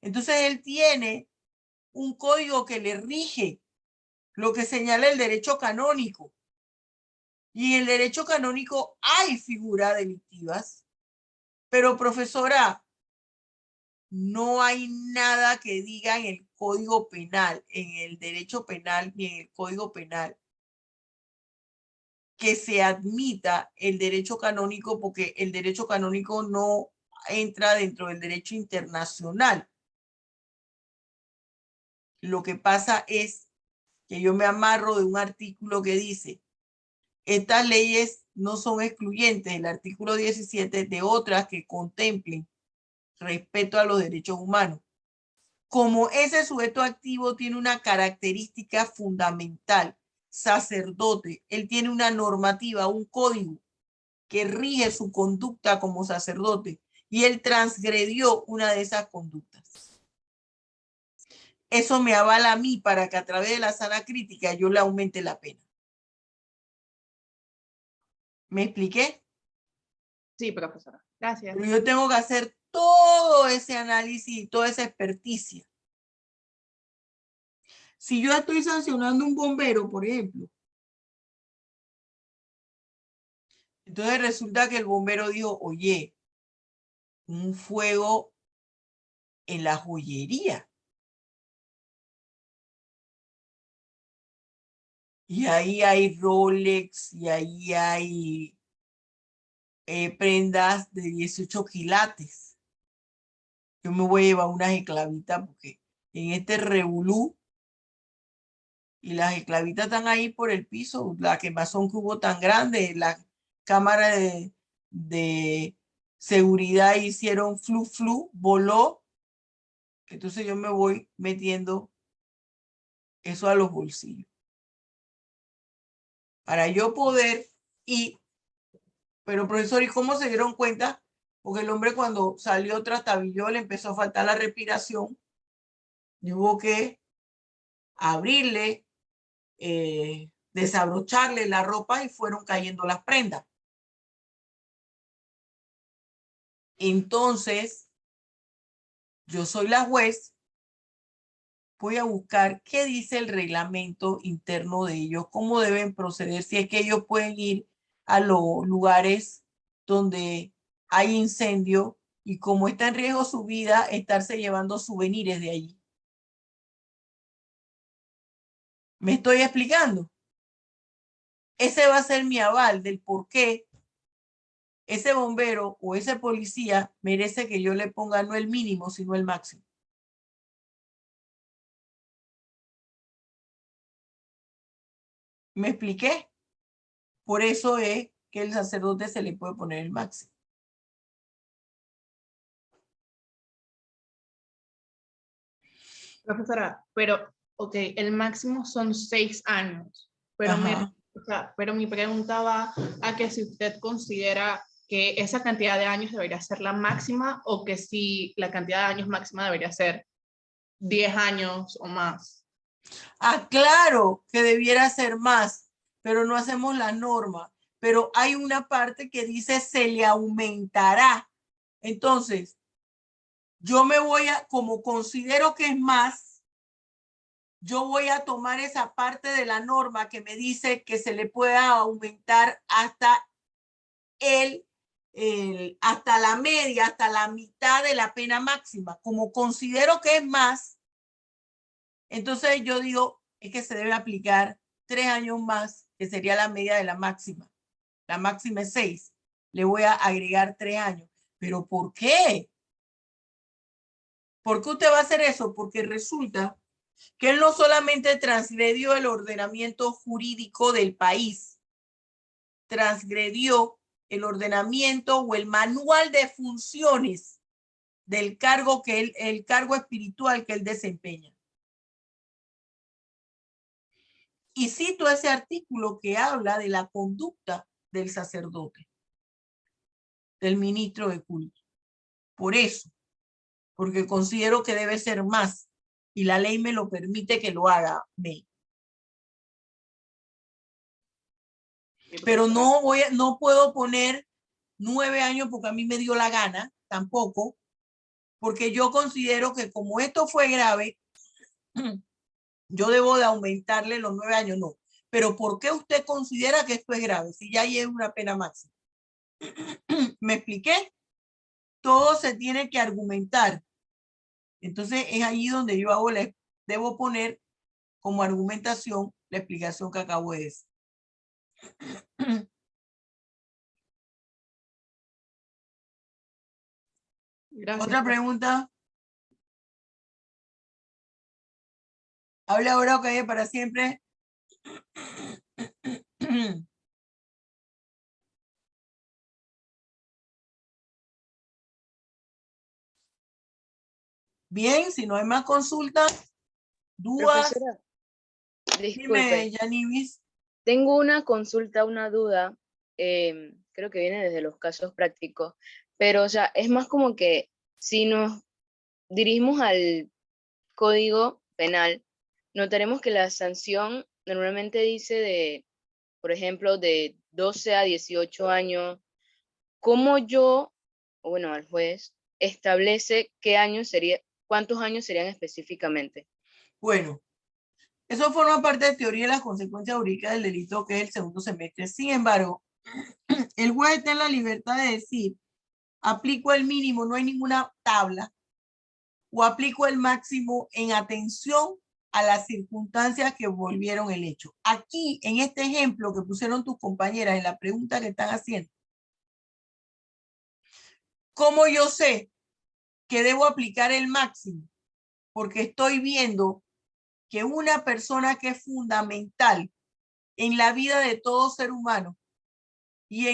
Entonces él tiene un código que le rige lo que señala el derecho canónico. Y en el derecho canónico hay figuras delictivas, pero profesora, no hay nada que diga en el Código Penal, en el derecho penal ni en el Código Penal, que se admita el derecho canónico, porque el derecho canónico no entra dentro del derecho internacional. Lo que pasa es que yo me amarro de un artículo que dice, estas leyes no son excluyentes, el artículo 17, de otras que contemplen respeto a los derechos humanos. Como ese sujeto activo tiene una característica fundamental, sacerdote, él tiene una normativa, un código que rige su conducta como sacerdote y él transgredió una de esas conductas. Eso me avala a mí para que a través de la sana crítica yo le aumente la pena. ¿Me expliqué? Sí, profesora. Gracias. Pero yo tengo que hacer todo ese análisis y toda esa experticia. Si yo estoy sancionando a un bombero, por ejemplo, entonces resulta que el bombero dijo, oye, un fuego en la joyería. Y ahí hay Rolex, y ahí hay prendas de 18 quilates. Yo me voy a llevar unas esclavitas porque en este revolú, y las esclavitas están ahí por el piso, la quemazón que hubo tan grande, la cámara de seguridad hicieron flu, voló. Entonces yo me voy metiendo eso a los bolsillos. Para yo poder ir, pero profesor, ¿y cómo se dieron cuenta? Porque el hombre cuando salió trastabilló, le empezó a faltar la respiración, y hubo que abrirle, desabrocharle la ropa y fueron cayendo las prendas. Entonces, yo soy la juez, voy a buscar qué dice el reglamento interno de ellos, cómo deben proceder, si es que ellos pueden ir a los lugares donde hay incendio y como está en riesgo su vida, estarse llevando souvenirs de allí. ¿Me estoy explicando? Ese va a ser mi aval del por qué ese bombero o ese policía merece que yo le ponga no el mínimo, sino el máximo. ¿Me expliqué? Por eso es que el sacerdote se le puede poner el máximo. Profesora, pero, ok, el máximo son 6 años, pero pero mi pregunta va a que si usted considera que esa cantidad de años debería ser la máxima o que si la cantidad de años máxima debería ser 10 años o más. Ah, claro que debiera ser más, pero no hacemos la norma. Pero hay una parte que dice se le aumentará. Entonces, yo me voy a, como considero que es más, yo voy a tomar esa parte de la norma que me dice que se le pueda aumentar hasta hasta la media, hasta la mitad de la pena máxima. Como considero que es más, entonces yo digo, es que se debe aplicar 3 años más, que sería la media de la máxima. La máxima es 6. Le voy a agregar 3 años. ¿Pero por qué? ¿Por qué usted va a hacer eso? Porque resulta que él no solamente transgredió el ordenamiento jurídico del país, transgredió el ordenamiento o el manual de funciones del cargo el cargo espiritual que él desempeña. Y cito ese artículo que habla de la conducta del sacerdote, del ministro de culto. Por eso, porque considero que debe ser más y la ley me lo permite que lo haga. Pero no puedo poner 9 años porque a mí me dio la gana, tampoco, porque yo considero que como esto fue grave, yo debo de aumentarle los 9 años, no. Pero ¿por qué usted considera que esto es grave si ya hay una pena máxima? ¿Me expliqué? Todo se tiene que argumentar. Entonces es ahí donde yo debo poner como argumentación la explicación que acabo de decir. Gracias. ¿Otra pregunta? Habla ahora o calle para siempre. Bien, si no hay más consultas, dudas. Profesora, Dime, disculpe, Yanivis. tengo una consulta, una duda, creo que viene desde los casos prácticos, pero o sea, es más como que si nos dirigimos al Código Penal, notaremos que la sanción normalmente dice de, por ejemplo, de 12 a 18 años. ¿Cómo yo, o bueno, al juez, establece qué años sería, cuántos años serían específicamente? Bueno, eso forma parte de teoría de las consecuencias jurídicas del delito, que es el segundo semestre. Sin embargo, el juez está en la libertad de decir, aplico el mínimo, no hay ninguna tabla, o aplico el máximo en atención a las circunstancias que volvieron el hecho. Aquí, en este ejemplo que pusieron tus compañeras en la pregunta que están haciendo, ¿cómo yo sé que debo aplicar el máximo? Porque estoy viendo que una persona que es fundamental en la vida de todo ser humano y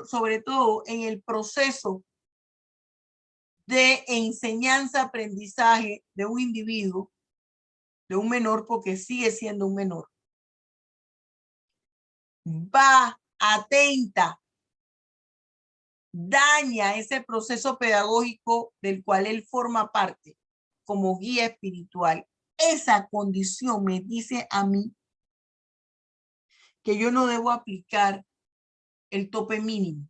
sobre todo en el proceso de enseñanza-aprendizaje de un individuo, de un menor, porque sigue siendo un menor, va, atenta, daña ese proceso pedagógico del cual él forma parte como guía espiritual. Esa condición me dice a mí que yo no debo aplicar el tope mínimo,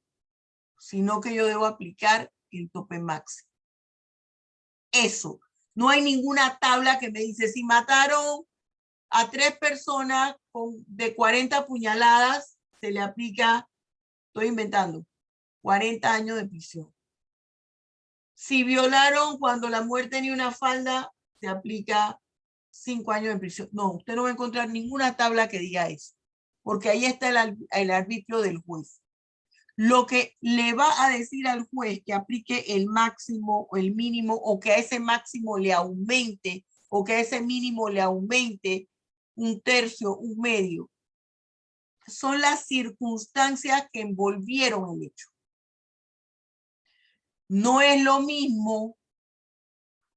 sino que yo debo aplicar el tope máximo. Eso. No hay ninguna tabla que me dice si mataron a 3 personas de 40 puñaladas, se le aplica, estoy inventando, 40 años de prisión. Si violaron cuando la mujer tenía una falda, se aplica 5 años de prisión. No, usted no va a encontrar ninguna tabla que diga eso, porque ahí está el arbitrio del juez. Lo que le va a decir al juez que aplique el máximo o el mínimo, o que a ese máximo le aumente, o que a ese mínimo le aumente un tercio, un medio, son las circunstancias que envolvieron el hecho. No es lo mismo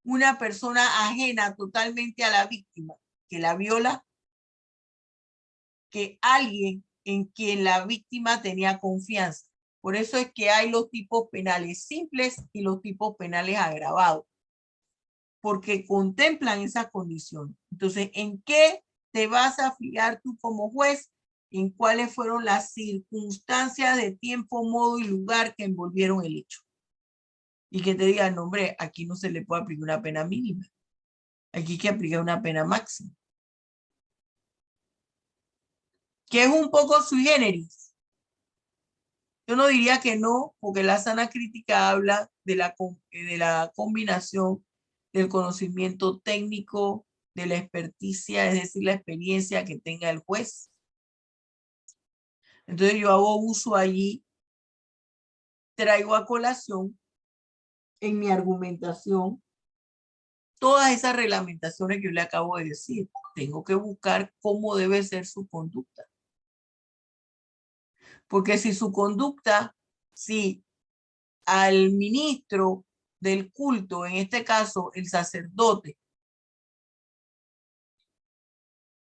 una persona ajena totalmente a la víctima que la viola que alguien en quien la víctima tenía confianza. Por eso es que hay los tipos penales simples y los tipos penales agravados, porque contemplan esas condiciones. Entonces, ¿en qué te vas a fijar tú como juez? En cuáles fueron las circunstancias de tiempo, modo y lugar que envolvieron el hecho. Y que te digan, no, hombre, aquí no se le puede aplicar una pena mínima. Aquí hay que aplicar una pena máxima. Que es un poco sui generis. Yo no diría que no, porque la sana crítica habla de la combinación del conocimiento técnico, de la experticia, es decir, la experiencia que tenga el juez. Entonces yo hago uso allí, traigo a colación en mi argumentación todas esas reglamentaciones que yo le acabo de decir. Tengo que buscar cómo debe ser su conducta. Porque si su conducta, si al ministro del culto, en este caso el sacerdote,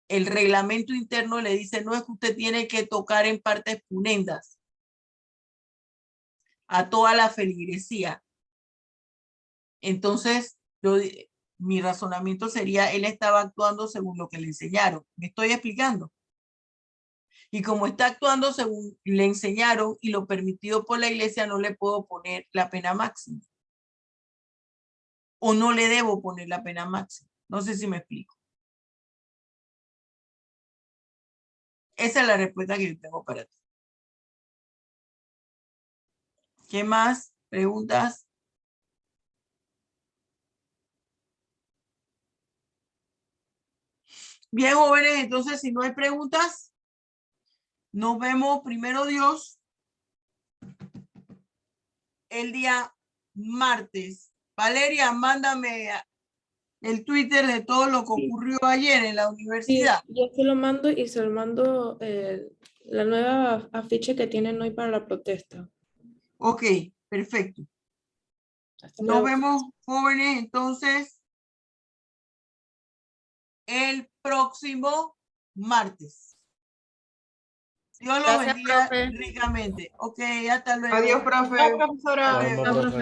el reglamento interno le dice, no es que usted tiene que tocar en partes punendas a toda la feligresía. Entonces, mi razonamiento sería, él estaba actuando según lo que le enseñaron. ¿Me estoy explicando? Y como está actuando según le enseñaron y lo permitido por la iglesia, no le puedo poner la pena máxima. O no le debo poner la pena máxima. No sé si me explico. Esa es la respuesta que yo tengo para ti. ¿Qué más? ¿Preguntas? Bien, jóvenes, entonces si no hay preguntas, nos vemos primero Dios el día martes. Valeria, mándame el Twitter de todo lo que ocurrió ayer en la Sí, universidad. yo se lo mando y se lo mando la nueva afiche que tienen hoy para la protesta. Ok, perfecto. Hasta Nos luego. vemos, jóvenes, entonces, el próximo martes. Dios los Gracias, bendiga profe. ricamente. Ok, hasta luego. Adiós, profe. Chao, profesora. Hasta Nos vemos, luego. profe.